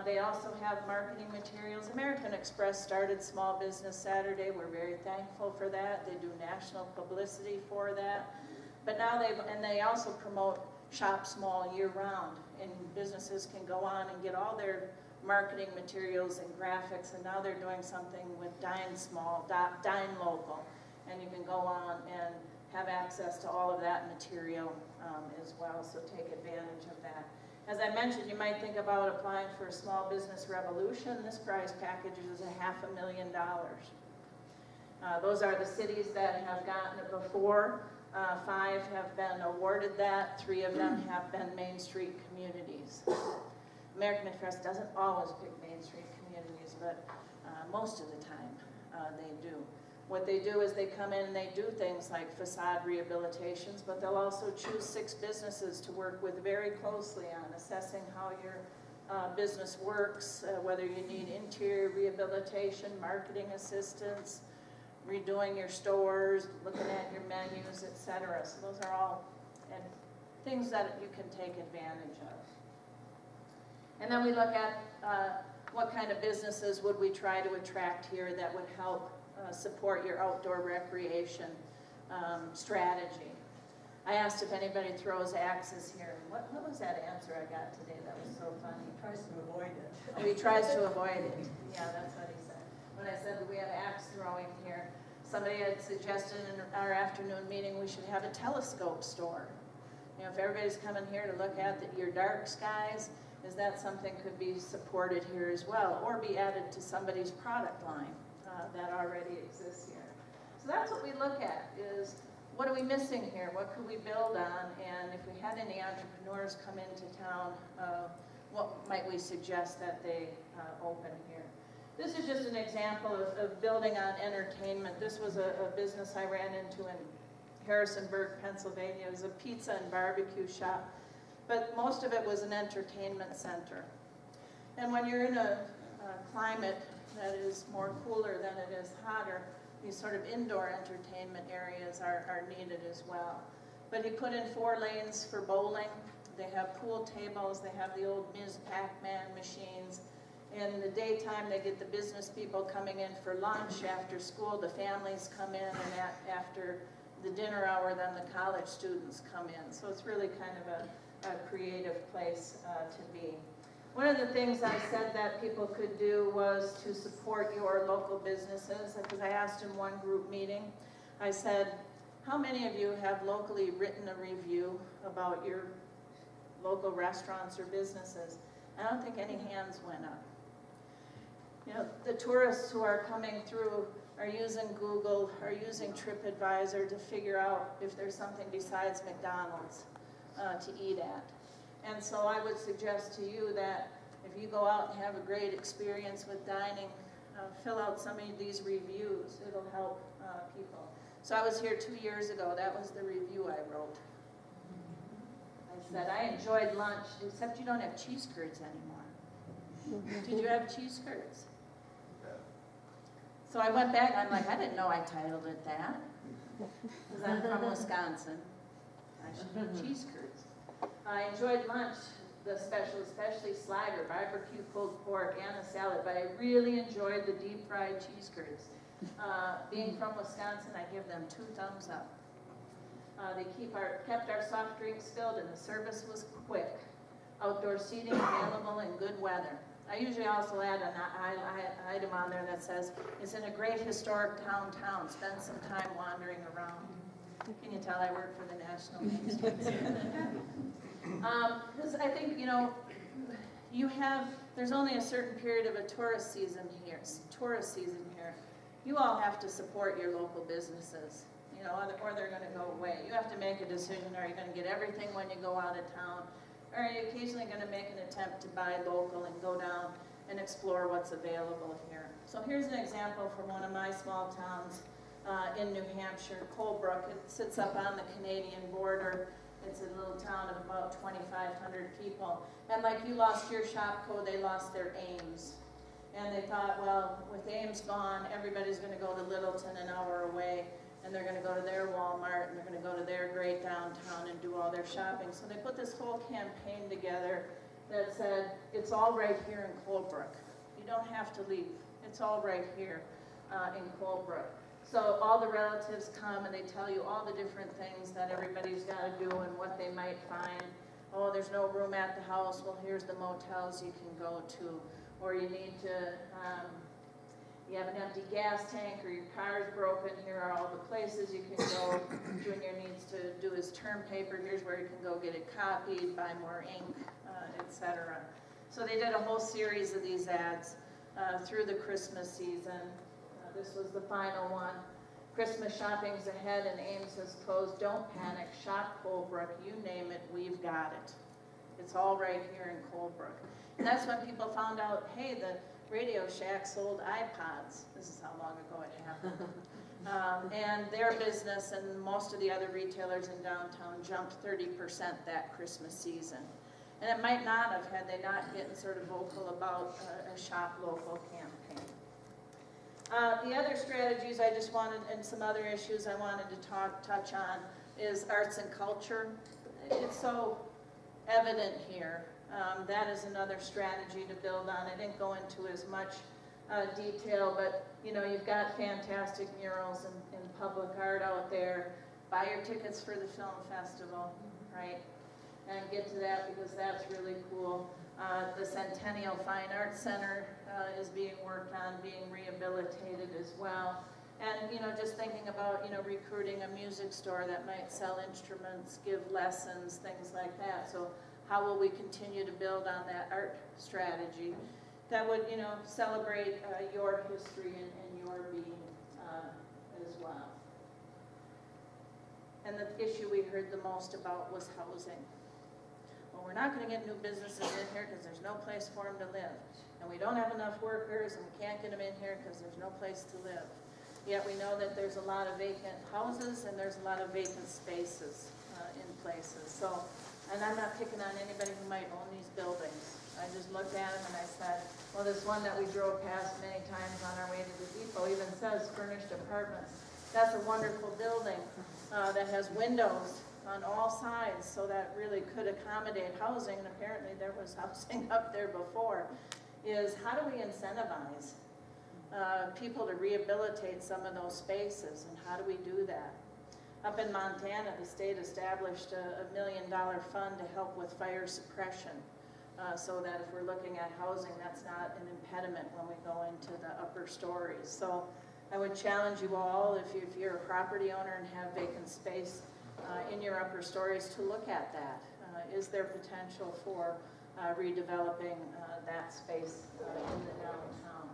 They also have marketing materials. American Express started Small Business Saturday. We're very thankful for that. They do national publicity for that. But now they also promote Shop Small year-round, and businesses can go on and get all their marketing materials and graphics, and now they're doing something with Dine Small, Dine Local, and you can go on and have access to all of that material as well, so take advantage of that. As I mentioned, you might think about applying for a Small Business Revolution. This prize package is $500,000. Those are the cities that have gotten it before. 5 have been awarded that. 3 of them have been Main Street communities. American Express doesn't always pick Main Street communities, but most of the time they do. What they do is they come in and they do things like facade rehabilitations, but they'll also choose 6 businesses to work with very closely on assessing how your business works, whether you need interior rehabilitation, marketing assistance, redoing your stores, looking at your menus, etc. So those are all things that you can take advantage of. And then we look at what kind of businesses would we try to attract here that would help support your outdoor recreation strategy. I asked if anybody throws axes here. What was that answer I got today that was so funny? He tries to avoid it. Oh, he tries to avoid it. Yeah, that's what he said. When I said that we had axe throwing here, somebody had suggested in our afternoon meeting we should have a telescope store. You know, if everybody's coming here to look at your dark skies, is that something could be supported here as well, or be added to somebody's product line that already exists here. So that's what we look at, is what are we missing here? What could we build on? And if we had any entrepreneurs come into town, what might we suggest that they open here? This is just an example of building on entertainment. This was a business I ran into in Harrisonburg, Pennsylvania. It was a pizza and barbecue shop, but most of it was an entertainment center. And when you're in a climate that is more cooler than it is hotter, these sort of indoor entertainment areas are needed as well. But he put in 4 lanes for bowling. They have pool tables, they have the old Ms. Pac-Man machines. In the daytime, they get the business people coming in for lunch. After school, the families come in, and after the dinner hour, then the college students come in. So it's really kind of a creative place to be. One of the things I said that people could do was to support your local businesses, because I asked in one group meeting, I said, how many of you have locally written a review about your local restaurants or businesses? I don't think any hands went up. You know, the tourists who are coming through are using Google, are using TripAdvisor to figure out if there's something besides McDonald's to eat at. And so I would suggest to you that if you go out and have a great experience with dining, fill out some of these reviews. It'll help people. So I was here 2 years ago. That was the review I wrote. I said, I enjoyed lunch, except you don't have cheese curds anymore. Did you have cheese curds? So I went back, I'm like, I didn't know I titled it that. Because I'm from Wisconsin. I should have cheese curds. I enjoyed lunch, the special, especially Slider, barbecue pulled pork, and a salad, but I really enjoyed the deep fried cheese curds. Being from Wisconsin, I give them 2 thumbs up. They kept our soft drinks filled, and the service was quick. Outdoor seating available in good weather. I usually also add an item on there that says, it's in a great historic downtown. Spend some time wandering around. Can you tell I work for the National Newspaper? Because I think, you know, there's only a certain period of a tourist season here. You all have to support your local businesses, you know, or they're going to go away. You have to make a decision. Are you going to get everything when you go out of town? Or are you occasionally going to make an attempt to buy local and go down and explore what's available here? So here's an example from one of my small towns in New Hampshire, Colebrook. It sits up on the Canadian border. It's a little town of about 2,500 people. And like you lost your Shopko, they lost their Ames. And they thought, well, with Ames gone, everybody's going to go to Littleton, an hour away, and they're going to go to their Walmart, and they're going to go to their great downtown and do all their shopping. So they put this whole campaign together that said, it's all right here in Colebrook. You don't have to leave. It's all right here in Colebrook. So all the relatives come and they tell you all the different things that everybody's got to do and what they might find. Oh, there's no room at the house. Well, here's the motels you can go to. Or you need to, you have an empty gas tank or your car's broken. Here are all the places you can go. Junior needs to do his term paper. Here's where you can go get it copied, buy more ink, etc. So they did a whole series of these ads through the Christmas season. This was the final one. Christmas shopping's ahead and Ames has closed. Don't panic. Shop Colebrook. You name it, we've got it. It's all right here in Colebrook. And that's when people found out, hey, the Radio Shack sold iPods. This is how long ago it happened. And their business and most of the other retailers in downtown jumped 30% that Christmas season. And it might not have had they not been sort of vocal about a Shop Local campaign. The other strategies I just wanted, and some other issues I wanted to touch on, is arts and culture. It's so evident here. That is another strategy to build on. I didn't go into as much detail, but you know, you've got fantastic murals and public art out there. Buy your tickets for the film festival, right? And get to that because that's really cool. The Centennial Fine Arts Center is being worked on, being rehabilitated as well. And, you know, just thinking about, you know, recruiting a music store that might sell instruments, give lessons, things like that. So how will we continue to build on that art strategy that would, you know, celebrate your history and your being as well. And the issue we heard the most about was housing. Well, we're not going to get new businesses in here because there's no place for them to live. And we don't have enough workers and we can't get them in here because there's no place to live. Yet we know that there's a lot of vacant houses and there's a lot of vacant spaces in places. So, and I'm not picking on anybody who might own these buildings. I just looked at them and I said, well, this one that we drove past many times on our way to the depot even says furnished apartments. That's a wonderful building that has windows on all sides, so that really could accommodate housing, and apparently there was housing up there before, is how do we incentivize people to rehabilitate some of those spaces, and how do we do that? Up in Montana, the state established a $1 million fund to help with fire suppression, so that if we're looking at housing, that's not an impediment when we go into the upper stories. So I would challenge you all, if you're a property owner and have vacant space in your upper stories, to look at that. Is there potential for redeveloping that space in the downtown?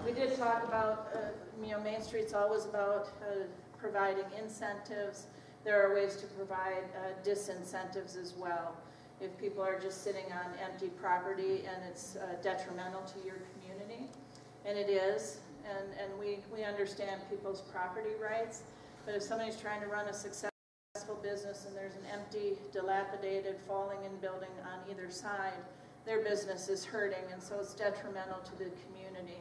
We did talk about, Main Street's always about providing incentives. There are ways to provide disincentives as well. If people are just sitting on empty property and it's detrimental to your community, and it is, and we understand people's property rights, but if somebody's trying to run a successful business and there's an empty, dilapidated, falling-in building on either side, their business is hurting, and so it's detrimental to the community.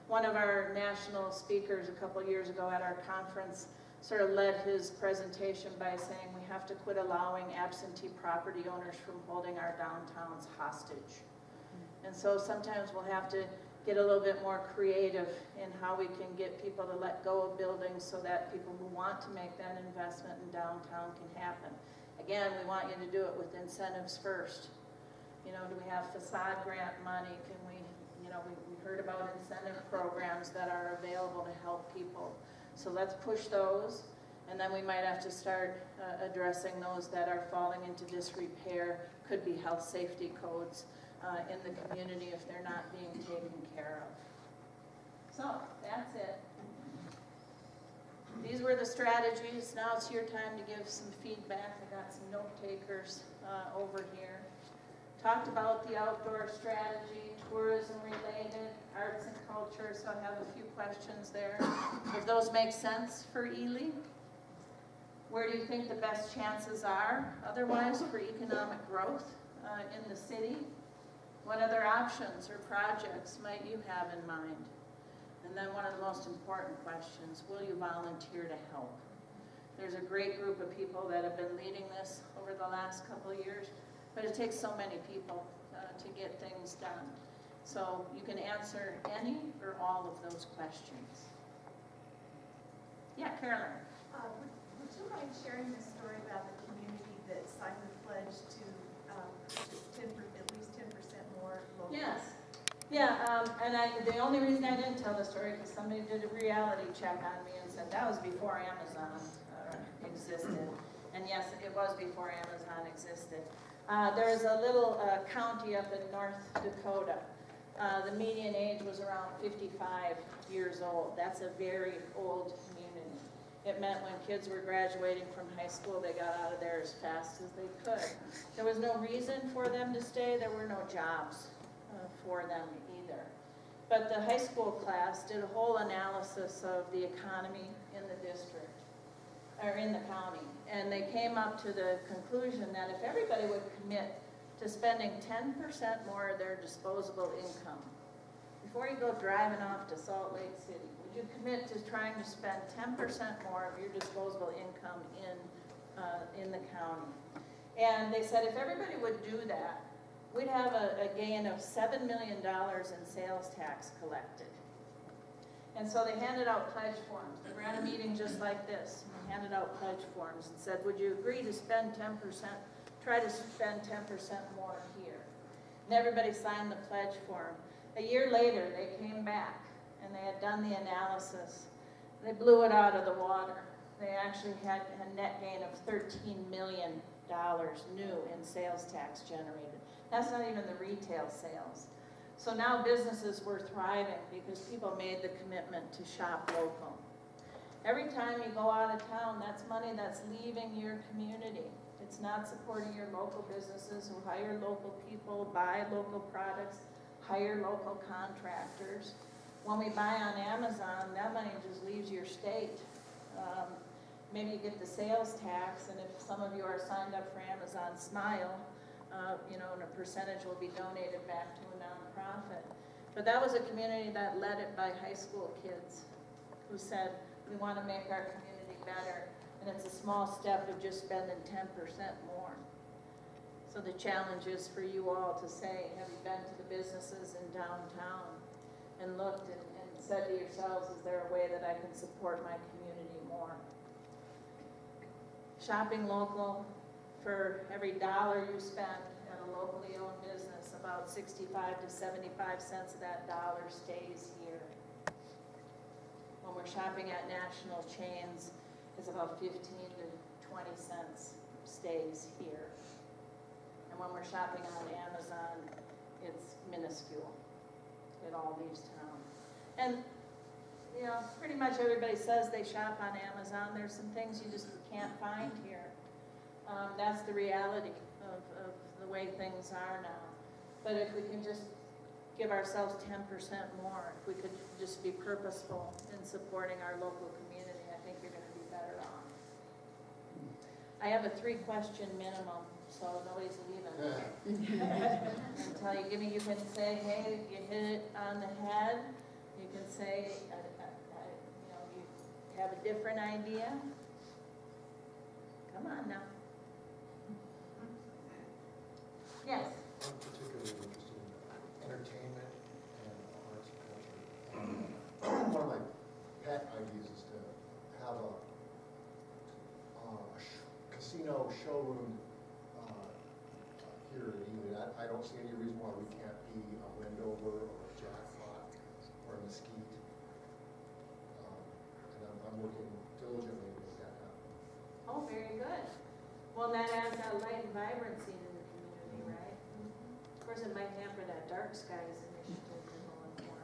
One of our national speakers a couple years ago at our conference sort of led his presentation by saying we have to quit allowing absentee property owners from holding our downtowns hostage. And so sometimes we'll have to get a little bit more creative in how we can get people to let go of buildings so that people who want to make that investment in downtown can happen. Again, we want you to do it with incentives first. You know, do we have facade grant money? Can we, you know, we heard about incentive programs that are available to help people. So let's push those, and then we might have to start addressing those that are falling into disrepair. Could be health safety codes in the community if they're not being taken care of. So that's it. These were the strategies. Now it's your time to give some feedback. I got some note takers over here. Talked about the outdoor strategy, tourism related, arts and culture, so I have a few questions there. If those make sense for Ely, where do you think the best chances are otherwise for economic growth in the city? What other options or projects might you have in mind? And then one of the most important questions, will you volunteer to help? There's a great group of people that have been leading this over the last couple of years, but it takes so many people to get things done. So you can answer any or all of those questions. Yeah, Carolyn. Would you mind sharing the story about the community that signed the pledge to at least 10% more local? Yes. Yeah, and the only reason I didn't tell the story is somebody did a reality check on me and said that was before Amazon existed. And yes, it was before Amazon existed. There's a little county up in North Dakota. The median age was around 55 years old. That's a very old community. It meant when kids were graduating from high school, they got out of there as fast as they could. There was no reason for them to stay. There were no jobs for them either. But the high school class did a whole analysis of the economy in the district, or in the county. And they came up to the conclusion that if everybody would commit to spending 10% more of their disposable income, before you go driving off to Salt Lake City, would you commit to trying to spend 10% more of your disposable income in the county? And they said if everybody would do that, we'd have a gain of $7 million in sales tax collected. And so they handed out pledge forms. They ran a meeting just like this. They handed out pledge forms and said, would you agree to spend 10%, try to spend 10% more here? And everybody signed the pledge form. A year later, they came back and they had done the analysis. They blew it out of the water. They actually had a net gain of $13 million new in sales tax generated. That's not even the retail sales. So now businesses were thriving because people made the commitment to shop local. Every time you go out of town, that's money that's leaving your community. It's not supporting your local businesses who hire local people, buy local products, hire local contractors. When we buy on Amazon, that money just leaves your state. Maybe you get the sales tax, and if some of you are signed up for Amazon Smile, you know, and a percentage will be donated back to a nonprofit. But that was a community that led it by high school kids who said, we want to make our community better, and it's a small step of just spending 10% more. So the challenge is for you all to say, have you been to the businesses in downtown and looked and said to yourselves, is there a way that I can support my community more? Shopping local, for every dollar you spend at a locally owned business, about 65 to 75 cents of that dollar stays here. When we're shopping at national chains, it's about 15 to 20 cents stays here. And when we're shopping on Amazon, it's minuscule. It all leaves town. And, you know, pretty much everybody says they shop on Amazon. There's some things you just can't find here. That's the reality of the way things are now. But if we can just give ourselves 10% more, if we could just be purposeful in supporting our local community, I think you're going to be better off. I have a 3-question minimum, so nobody's leaving. Until you give me, you can say, hey, you hit it on the head. You can say, you know, you have a different idea. Come on now. Yes. I'm particularly interested in entertainment and arts and culture. One of my pet ideas is to have a casino showroom here in Ely. I don't see any reason why we can't be a Wendover or a Jackpot or a Mesquite. And I'm working diligently to make that happen. Oh, very good. Well, that adds that light and vibrancy to the community, right? Of course, it might hamper that dark skies initiative in Mullenmore.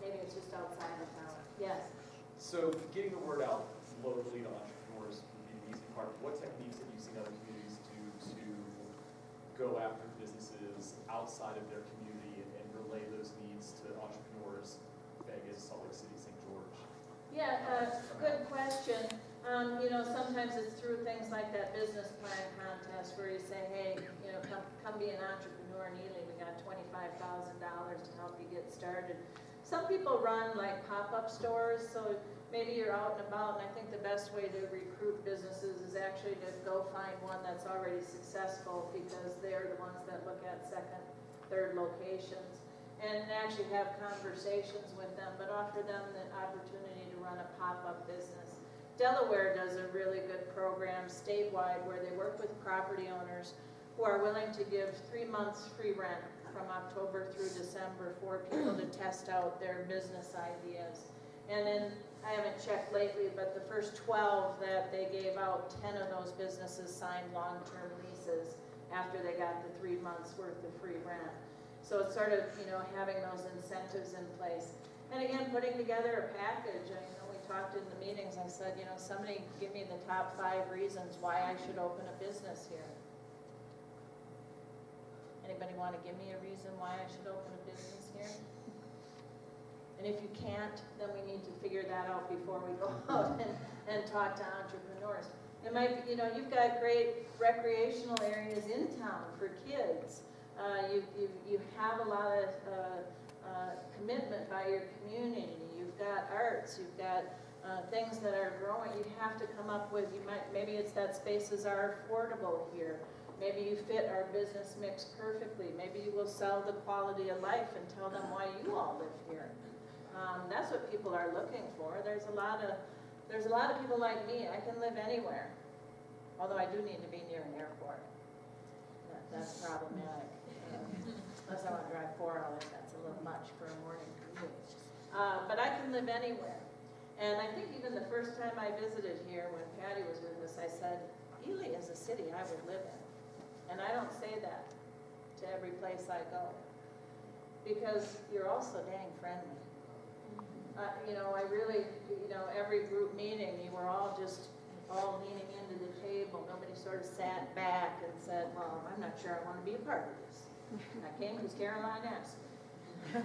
Maybe it's just outside of town. Yes. So getting the word out locally to entrepreneurs would be the easy part. What techniques have you seen other communities do to go after businesses outside of their community and relay those needs to entrepreneurs, Vegas, Salt Lake City, St. George? Yeah, good question. You know, sometimes it's through things like that business plan contest where you say, hey, you know, come be an entrepreneur in Ely. We got $25,000 to help you get started. Some people run like pop-up stores, so maybe you're out and about, and I think the best way to recruit businesses is actually to go find one that's already successful, because they're the ones that look at second, third locations, and actually have conversations with them, but offer them the opportunity to run a pop-up business. Delaware does a really good program statewide where they work with property owners who are willing to give 3 months free rent from October through December for people to test out their business ideas. And then, I haven't checked lately, but the first 12 that they gave out, 10 of those businesses signed long-term leases after they got the 3 months worth of free rent. So it's sort of, you know, having those incentives in place. And again, putting together a package. I know we talked in the meetings, I said, you know, somebody give me the top 5 reasons why I should open a business here. Anybody want to give me a reason why I should open a business here? And if you can't, then we need to figure that out before we go out and talk to entrepreneurs. It might be, you know, you've got great recreational areas in town for kids. You have a lot of commitment by your community. You've got arts. You've got things that are growing. You have to come up with. Maybe it's that spaces are affordable here. Maybe you fit our business mix perfectly. Maybe you will sell the quality of life and tell them why you all live here. That's what people are looking for. There's a lot of people like me. I can live anywhere, although I do need to be near an airport. That's problematic. Unless I want to drive 4 hours, that's a little much for a morning commute. But I can live anywhere. And I think even the first time I visited here, when Patty was with us, I said, Ely is a city I would live in. And I don't say that to every place I go, because you're also dang friendly. You know, I really, you know, every group meeting, you were all leaning into the table. Nobody sort of sat back and said, well, I'm not sure I want to be a part of this. I came because Caroline asked me.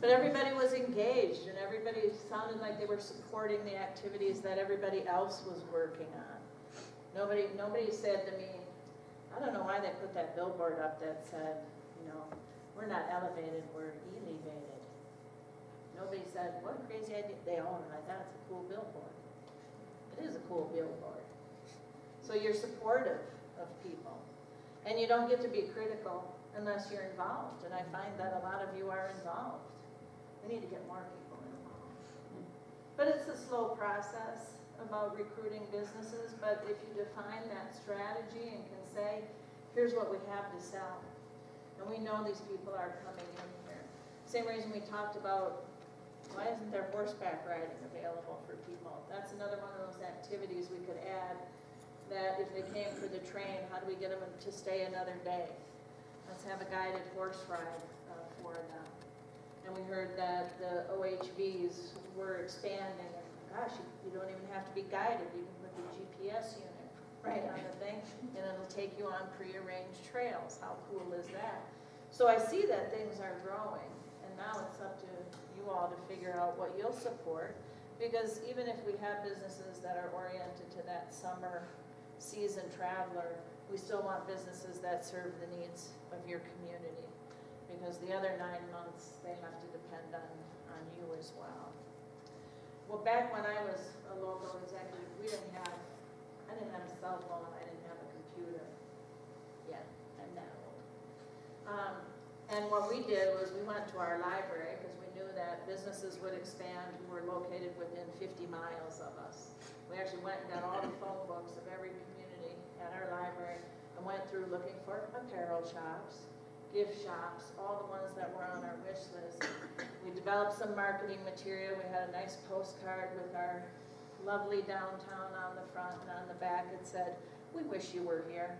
But everybody was engaged, and everybody sounded like they were supporting the activities that everybody else was working on. Nobody said to me, I don't know why they put that billboard up that said, you know, we're not elevated, we're elevated. Nobody said, what a crazy idea. They own it. I thought it's a cool billboard. It is a cool billboard. So you're supportive of people. And you don't get to be critical unless you're involved. And I find that a lot of you are involved. We need to get more people involved. But it's a slow process about recruiting businesses. But if you define that strategy and can say, here's what we have to sell. And we know these people are coming in here. Same reason we talked about, why isn't there horseback riding available for people? That's another one of those activities we could add, that if they came for the train, how do we get them to stay another day? Let's have a guided horse ride for them. And we heard that the OHVs were expanding. And gosh, you don't even have to be guided. You can put the GPS unit right on the thing, and it'll take you on prearranged trails. How cool is that? So I see that things are growing, and now it's up to you all to figure out what you'll support, because even if we have businesses that are oriented to that summer season traveler, we still want businesses that serve the needs of your community, because the other 9 months they have to depend on you as well. Well, back when I was a local executive, I didn't have a cell phone, I didn't have a computer. Yeah, I'm that old. And what we did was we went to our library, because we knew that businesses would expand who were located within 50 miles of us. We actually went and got all the phone books of every community at our library and went through looking for apparel shops, gift shops, all the ones that were on our wish list. We developed some marketing material. We had a nice postcard with our lovely downtown on the front, and on the back it said, we wish you were here.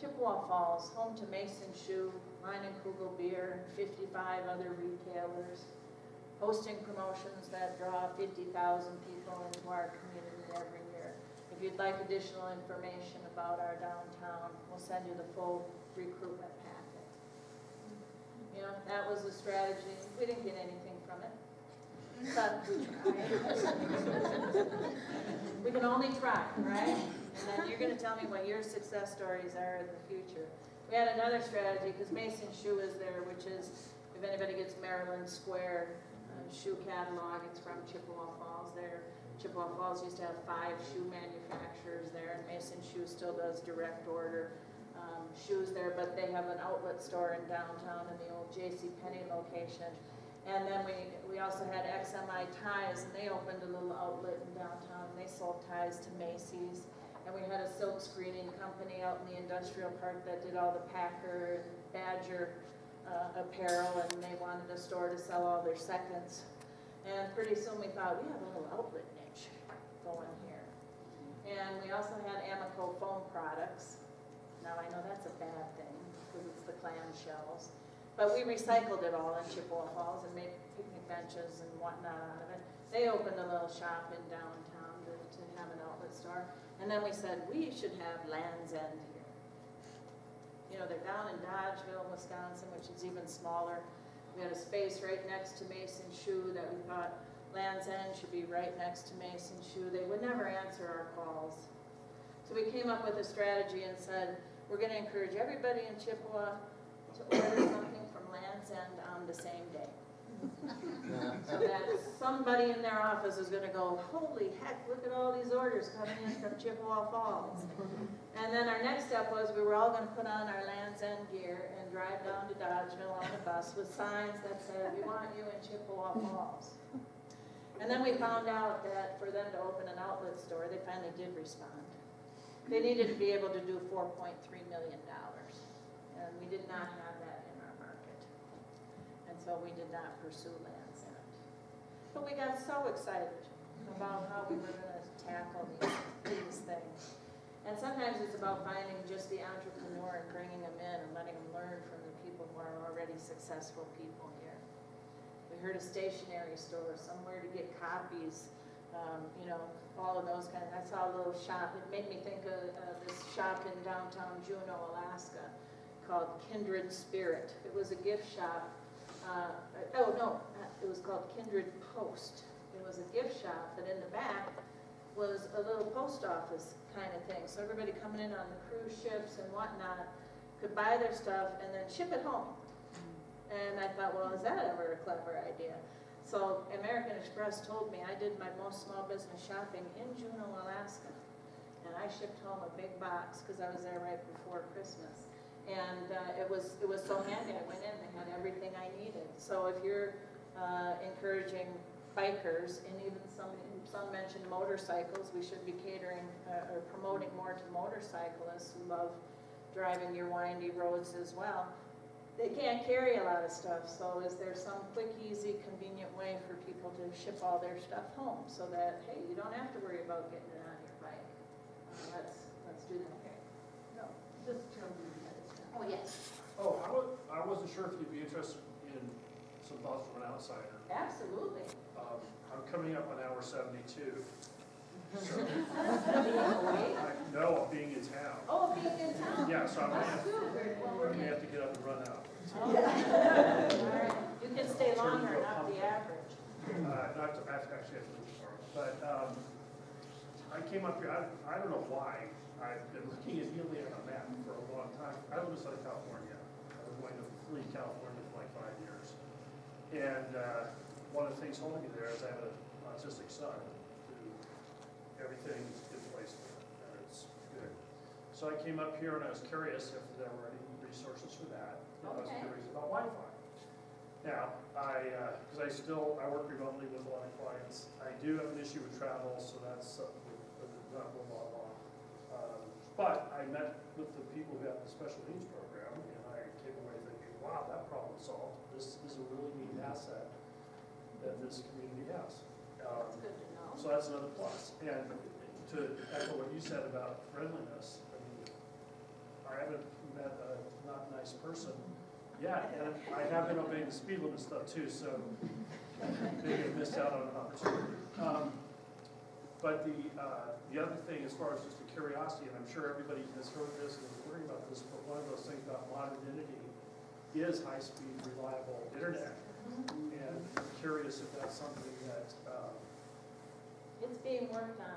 Chippewa Falls, home to Mason Shoe, Line and Kugel Beer, 55 other retailers, hosting promotions that draw 50,000 people into our community every year. If you'd like additional information about our downtown, we'll send you the full recruitment packet. You know, that was the strategy. We didn't get anything from it, but we tried. We can only try, right? And then you're going to tell me what your success stories are in the future. We had another strategy, because Mason Shoe is there, which is, if anybody gets Maryland Square shoe catalog, it's from Chippewa Falls there. Chippewa Falls used to have 5 shoe manufacturers there, and Mason Shoe still does direct order shoes there, but they have an outlet store in downtown in the old J.C. Penney location. And then we also had XMI Ties, and they opened a little outlet in downtown, and they sold ties to Macy's. And we had a silk screening company out in the industrial park that did all the Packer and Badger apparel, and they wanted a store to sell all their seconds. And pretty soon we thought, we have a little outlet niche going here. And we also had Amico foam products. Now I know that's a bad thing, because it's the clamshells. But we recycled it all in Chippewa Falls and made picnic benches and whatnot out of it. They opened a little shop in downtown to have an outlet store. And then we said, we should have Land's End here. You know, they're down in Dodgeville, Wisconsin, which is even smaller. We had a space right next to Mason Shoe that we thought Land's End should be right next to Mason Shoe. They would never answer our calls. So we came up with a strategy and said, we're going to encourage everybody in Chippewa to order something from Land's End on the same day. So that somebody in their office is going to go, holy heck, look at all these orders coming in from Chippewa Falls. And then our next step was we were all going to put on our Land's End gear and drive down to Dodgeville on a bus with signs that said, we want you in Chippewa Falls. And then we found out that for them to open an outlet store, they finally did respond. They needed to be able to do $4.3 million. And we did not have that in our market. And so we did not pursue Land's End. But we got so excited about how we were going to tackle these things. And sometimes it's about finding just the entrepreneur and bringing them in and letting them learn from the people who are already successful people here. We heard a stationery store, somewhere to get copies, you know, all of those kind of, I saw a little shop. It made me think of this shop in downtown Juneau, Alaska, called Kindred Spirit. It was a gift shop. It was called Kindred Post. It was a gift shop, but in the back, was a little post office kind of thing. So everybody coming in on the cruise ships and whatnot could buy their stuff and then ship it home. And I thought, well, is that ever a clever idea? So American Express told me I did my most small business shopping in Juneau, Alaska. And I shipped home a big box because I was there right before Christmas. And it was so handy. I went in, they had everything I needed. So if you're encouraging bikers, and even some mentioned motorcycles, we should be catering or promoting more to motorcyclists who love driving your windy roads as well. They can't carry a lot of stuff, so is there some quick, easy, convenient way for people to ship all their stuff home so that, hey, you don't have to worry about getting it on your bike? Let's do that. Okay. No, just tell me that it's not. Oh, yes. Oh, I wasn't sure if you'd be interested in some thoughts from an outsider. Absolutely. I'm coming up on hour 72. So, Away? no, I'm being in town. Oh, being in town. Yeah, so I may That's good. Well, we're have to get up and run out. all right. You can stay longer, not the average. Not to, I actually have to leave tomorrow. But I came up here, I don't know why. I've been looking at Healy on a map for a long time. I live in Southern California. I've been going to flee California for like 5 years. And one of the things holding me there is I have an autistic son who everything's in place for him, and it's good. So I came up here and I was curious if there were any resources for that. And I was Okay. curious about Wi-Fi. Now, because I work remotely with a lot of clients. I do have an issue with travel, so that's something that not blah, blah, blah. But I met with the people who have the special needs program, and I came away thinking, wow, that problem's solved. This is a really neat asset that this community has. That's good to know. So that's another plus. And to echo what you said about friendliness, I mean, I haven't met a not nice person yet, and I have been obeying the speed limit stuff too, so maybe I missed out on an opportunity. But the other thing, as far as just a curiosity, and I'm sure everybody has heard this and is worrying about this, but one of those things about modernity is high-speed, reliable internet. And I'm curious if that's something that It's being worked on.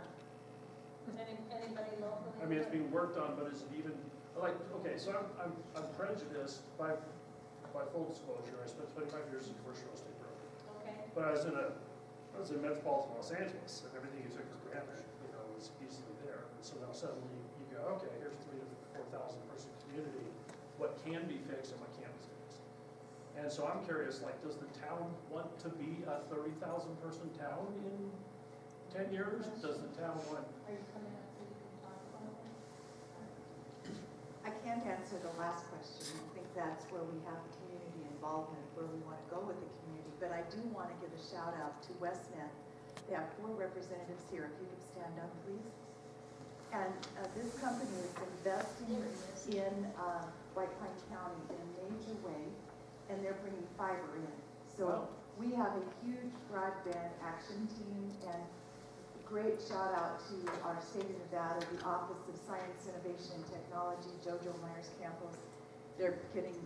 Anybody locally? I mean, it's being worked on, but is it even, like, okay, so I'm prejudiced by full disclosure. I spent 25 years as a commercial real estate broker. Okay. But I was in metropolitan Los Angeles, and everything you took for granted, was easily there. And so now suddenly you go, okay, here's 3,000 to 4,000 person community. What can be fixed and what can't be fixed? And so I'm curious, like, does the town want to be a 30,000 person town in 10 years? Does the town want? Are you coming up so you can talk about that? I can't answer the last question. I think that's where we have community involvement, where we want to go with the community. But I do want to give a shout out to WestNet. They have 4 representatives here. If you could stand up, please. And this company is investing in White Pine County in a major way, and they're bringing fiber in. So we have a huge broadband action team, and great shout out to our state of Nevada, the Office of Science, Innovation, and Technology, JoJo Myers Campos. They're getting,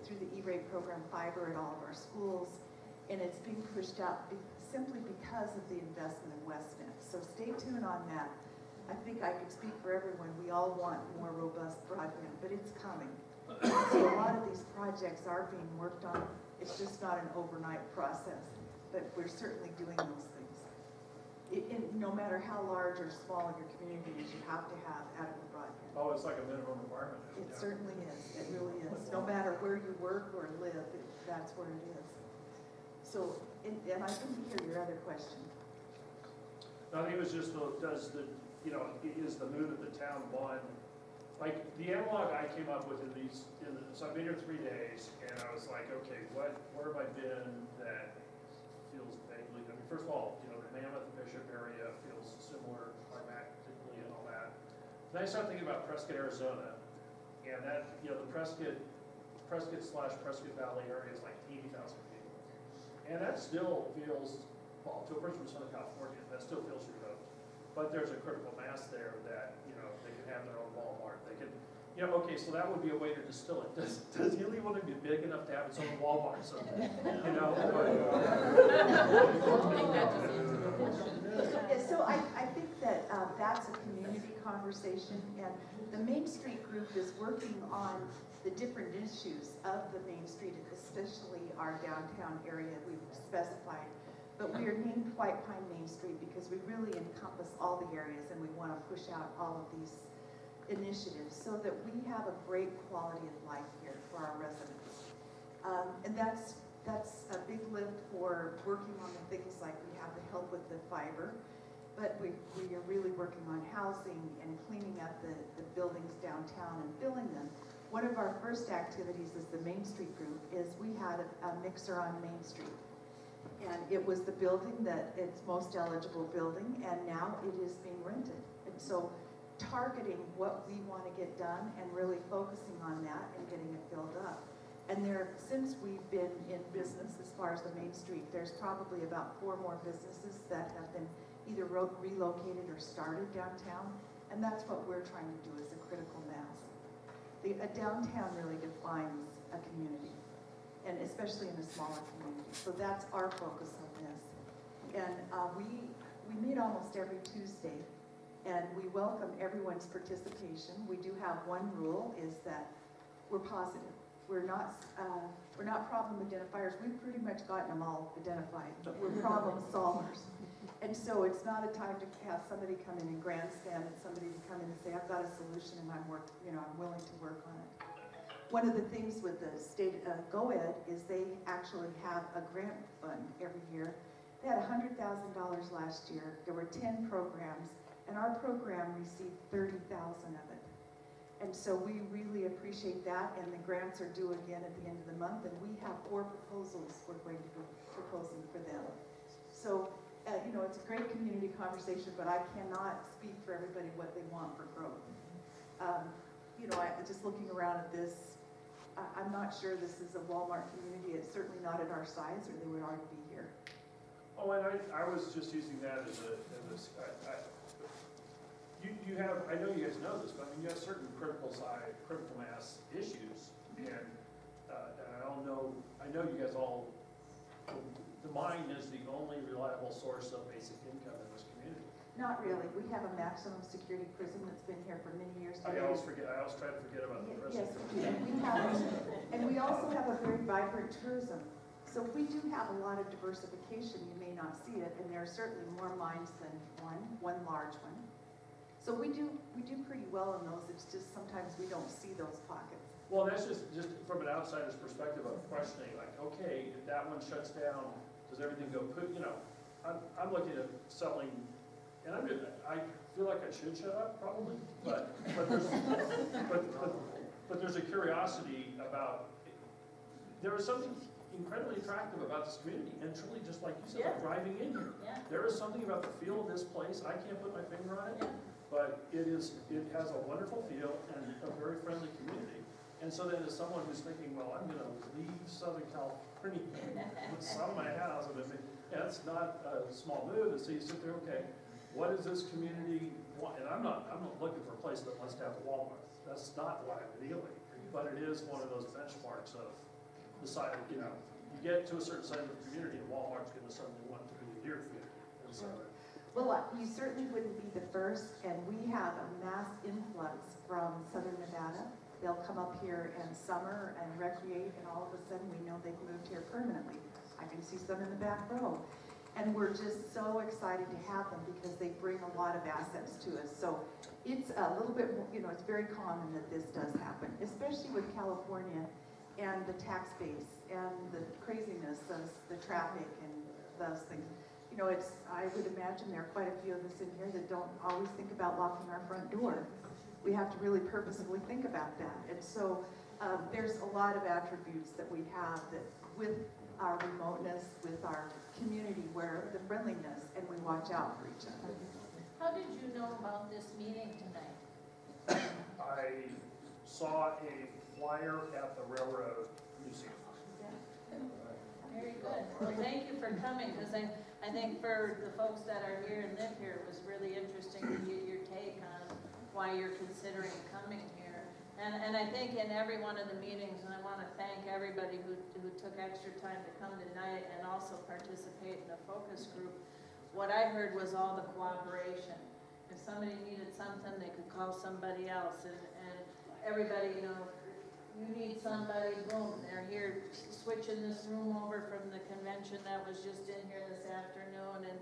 through the E-rate program, fiber at all of our schools, and it's being pushed out simply because of the investment in WestNet. So stay tuned on that. I think I could speak for everyone. We all want more robust broadband, but it's coming. So a lot of these projects are being worked on. It's just not an overnight process, but we're certainly doing those things. No matter how large or small your community is, you have to have adequate broadband. Oh, it's like a minimum requirement. It certainly is. It really is. No matter where you work or live, that's where it is. So, and I didn't hear your other question. No, I think it was just, is the move of the town one, like, the analog I came up with so I've been here 3 days, and I was like, okay, where have I been that feels vaguely, I mean, first of all, the Mammoth Bishop area feels similar climatically and all that. Then I started thinking about Prescott, Arizona, and that, the Prescott Valley area is like 80,000 people. And that still feels, well, to a person from Southern California, that still feels remote. But there's a critical mass there that, they can have their own Walmart. They can, okay, so that would be a way to distill it. Does Healy want to be big enough to have its own Walmart someday? So I think conversation. And the Main Street group is working on the different issues of the Main Street, especially our downtown area we've specified. But we are named White Pine Main Street because we really encompass all the areas and we want to push out all of these initiatives so that we have a great quality of life here for our residents. And that's a big lift for working on the things like we have the help with the fiber, but we are really working on housing and cleaning up the buildings downtown and filling them. One of our first activities as the Main Street group is we had a mixer on Main Street. And it was the building that it's most eligible building, and now it is being rented. And so targeting what we want to get done and really focusing on that and getting it filled up. And since we've been in business as far as the Main Street, there's probably about 4 more businesses that have been either relocated or started downtown, and that's what we're trying to do as a critical mass. A downtown really defines a community, and especially in a smaller community. So that's our focus on this. And we meet almost every Tuesday, and we welcome everyone's participation. We do have one rule, is that we're positive. We're not problem identifiers. We've pretty much gotten them all identified, but we're problem solvers. And so it's not a time to have somebody come in and grandstand and somebody to come in and say, I've got a solution and I'm willing to work on it. One of the things with the state GoEd is they actually have a grant fund every year. They had $100,000 last year. There were 10 programs, and our program received 30,000 of it. And so we really appreciate that, and the grants are due again at the end of the month, and we have 4 proposals we're going to be proposing for them. So, it's a great community conversation, but I cannot speak for everybody what they want for growth. Just looking around at this, I'm not sure this is a Walmart community. It's certainly not at our size, or they would already be here. Oh, and I was just using that as you have, I know you guys know this, but I mean, you have certain critical mass issues, and I know you guys all, the mine is the only reliable source of basic income in this community. Not really. We have a maximum security prison that's been here for many years. I always try to forget about the prison. Yes, and we also have a very vibrant tourism. So we do have a lot of diversification. You may not see it, and there are certainly more mines than one large one. So we do pretty well in those. It's just sometimes we don't see those pockets. Well, that's just from an outsider's perspective of questioning, like, okay, if that one shuts down, does everything go? I'm looking at selling, and I feel like I should shut up probably, but there's a curiosity about. There is something incredibly attractive about this community, and truly, just like you said, like driving in here, there is something about the feel of this place. I can't put my finger on it, but it has a wonderful feel and a very friendly community. And so then as someone who's thinking, well, I'm going to leave Southern California, sell my house, and that's not a small move. And so you sit there, okay, what does this community want? And I'm not looking for a place that wants to have a Walmart. That's not what I'm dealing. But it is one of those benchmarks of the side, you get to a certain side of the community, and Walmart's going to suddenly want to be in your community. And so, well, you certainly wouldn't be the first, and we have a mass influx from Southern Nevada. They'll come up here in summer and recreate, and all of a sudden we know they've moved here permanently. I can see some in the back row. And we're just so excited to have them because they bring a lot of assets to us. So it's a little bit more, it's very common that this does happen, especially with California and the tax base and the craziness of the traffic and those things. I would imagine there are quite a few of us in here that don't always think about locking our front door. We have to really purposefully think about that. And so there's a lot of attributes that we have that with our remoteness, with our community, where the friendliness, and we watch out for each other. How did you know about this meeting tonight? I saw a flyer at the Railroad Museum. Very good. Well, thank you for coming, because I think for the folks that are here and live here, it was really interesting to get your take on why you're considering coming here. And I think in every one of the meetings, and I want to thank everybody who took extra time to come tonight and also participate in the focus group, what I heard was all the cooperation. if somebody needed something, they could call somebody else, and everybody, you know, you need somebody, boom, they're here switching this room over from the convention that was just in here this afternoon, and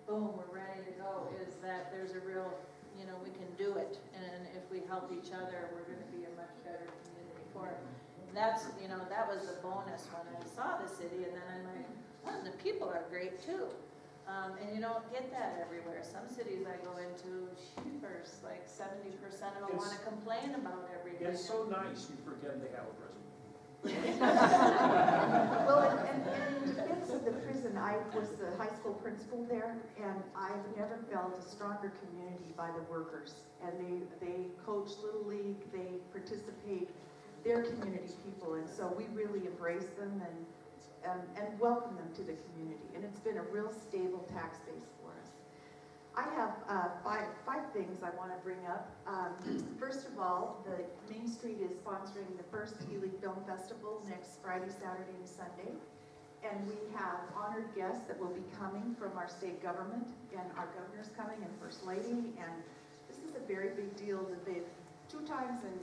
boom, we're ready to go, is that there's a real, you know, we can do it, and if we help each other, we're gonna be a much better community for it. That's, you know, that was the bonus when I saw the city, and then I'm like, oh, the people are great too. And you don't get that everywhere. Some cities I go into, shoopers, like 70% of them want to complain about everything. It's so nice you forget they have a prison. Well, and in defense of the prison, I was the high school principal there, and I've never felt a stronger community by the workers. And they coach Little League, they participate, they're community people, and so we really embrace them and welcome them to the community. And it's been a real stable tax base for us. I have five things I want to bring up. First of all, the Main Street is sponsoring the first Ely Film Festival next Friday, Saturday, and Sunday. And we have honored guests that will be coming from our state government, and our governor's coming, and First Lady. And this is a very big deal that they've 2 times in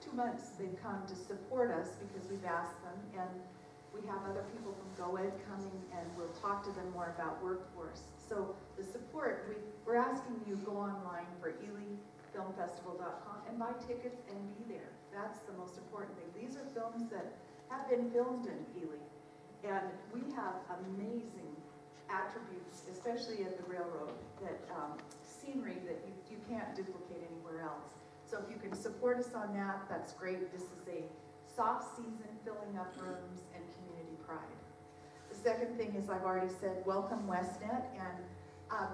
2 months they've come to support us because we've asked them. And we have other people from GoEd coming, and we'll talk to them more about workforce. So the support, we're asking you go online for EelyFilmFestival.com and buy tickets and be there. That's the most important thing. These are films that have been filmed in Ely, and we have amazing attributes, especially at the railroad, that scenery that you can't duplicate anywhere else. So if you can support us on that, that's great. This is a soft season, filling up rooms and community pride. The second thing is, I've already said, welcome WestNet, and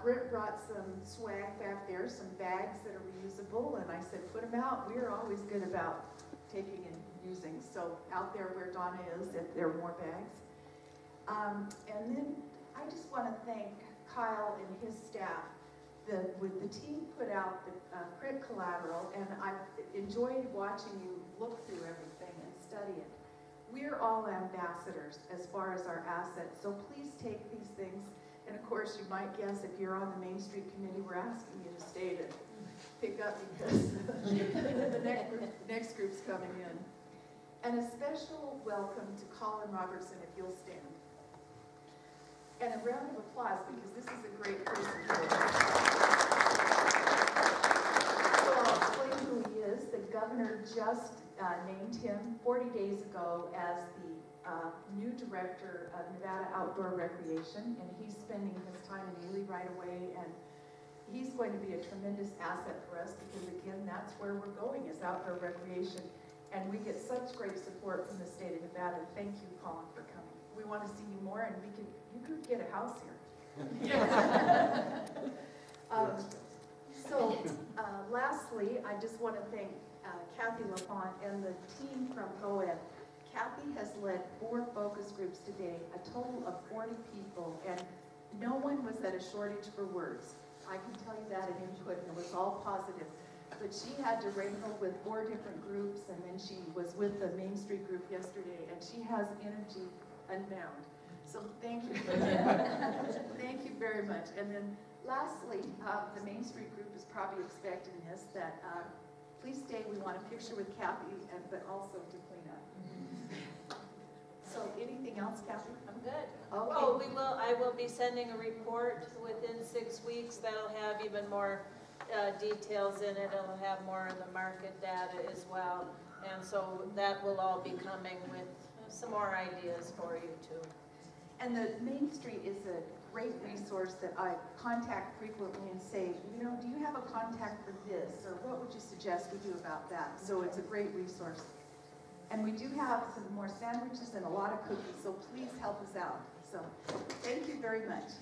Britt brought some swag back there, some bags that are reusable, and I said, put them out. We're always good about taking and using. So out there where Donna is, if there are more bags. And then I just want to thank Kyle and his staff. With the team put out the print collateral, and I've enjoyed watching you look through everything and study it. We're all ambassadors as far as our assets, so please take these things. And of course, you might guess if you're on the Main Street Committee, we're asking you to stay to pick up because the next group's coming in. And a special welcome to Colin Robertson, if you'll stand. And a round of applause because this is a great person. So I'll explain who he is. The governor just named him 40 days ago as the new director of Nevada Outdoor Recreation, and he's spending his time in Ely right away, and he's going to be a tremendous asset for us because, again, that's where we're going, is outdoor recreation. And we get such great support from the state of Nevada. Thank you, Colin, for coming. We want to see you more, and you could get a house here. Lastly, I just want to thank Kathy LaFont and the team from GoEd. Kathy has led 4 focus groups today, a total of 40 people, and no one was at a shortage for words. I can tell you that in input, and it was all positive. But she had to wrangle with 4 different groups, and then she was with the Main Street group yesterday, and she has energy unbound. So thank you. Thank you very much. And then lastly, the Main Street group is probably expecting this, that please stay. We want a picture with Kathy, but also to clean up. So anything else, Kathy? I'm good. Okay. Oh, I will be sending a report within 6 weeks that'll have even more details in it. It'll have more of the market data as well. And so that will all be coming with some more ideas for you too. And the Main Street is a great resource that I contact frequently and say, you know, do you have a contact for this? Or what would you suggest we do about that? So it's a great resource. And we do have some more sandwiches and a lot of cookies, so please help us out. So thank you very much.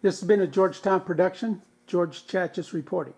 This has been a Georgetown production. George Chachis reporting.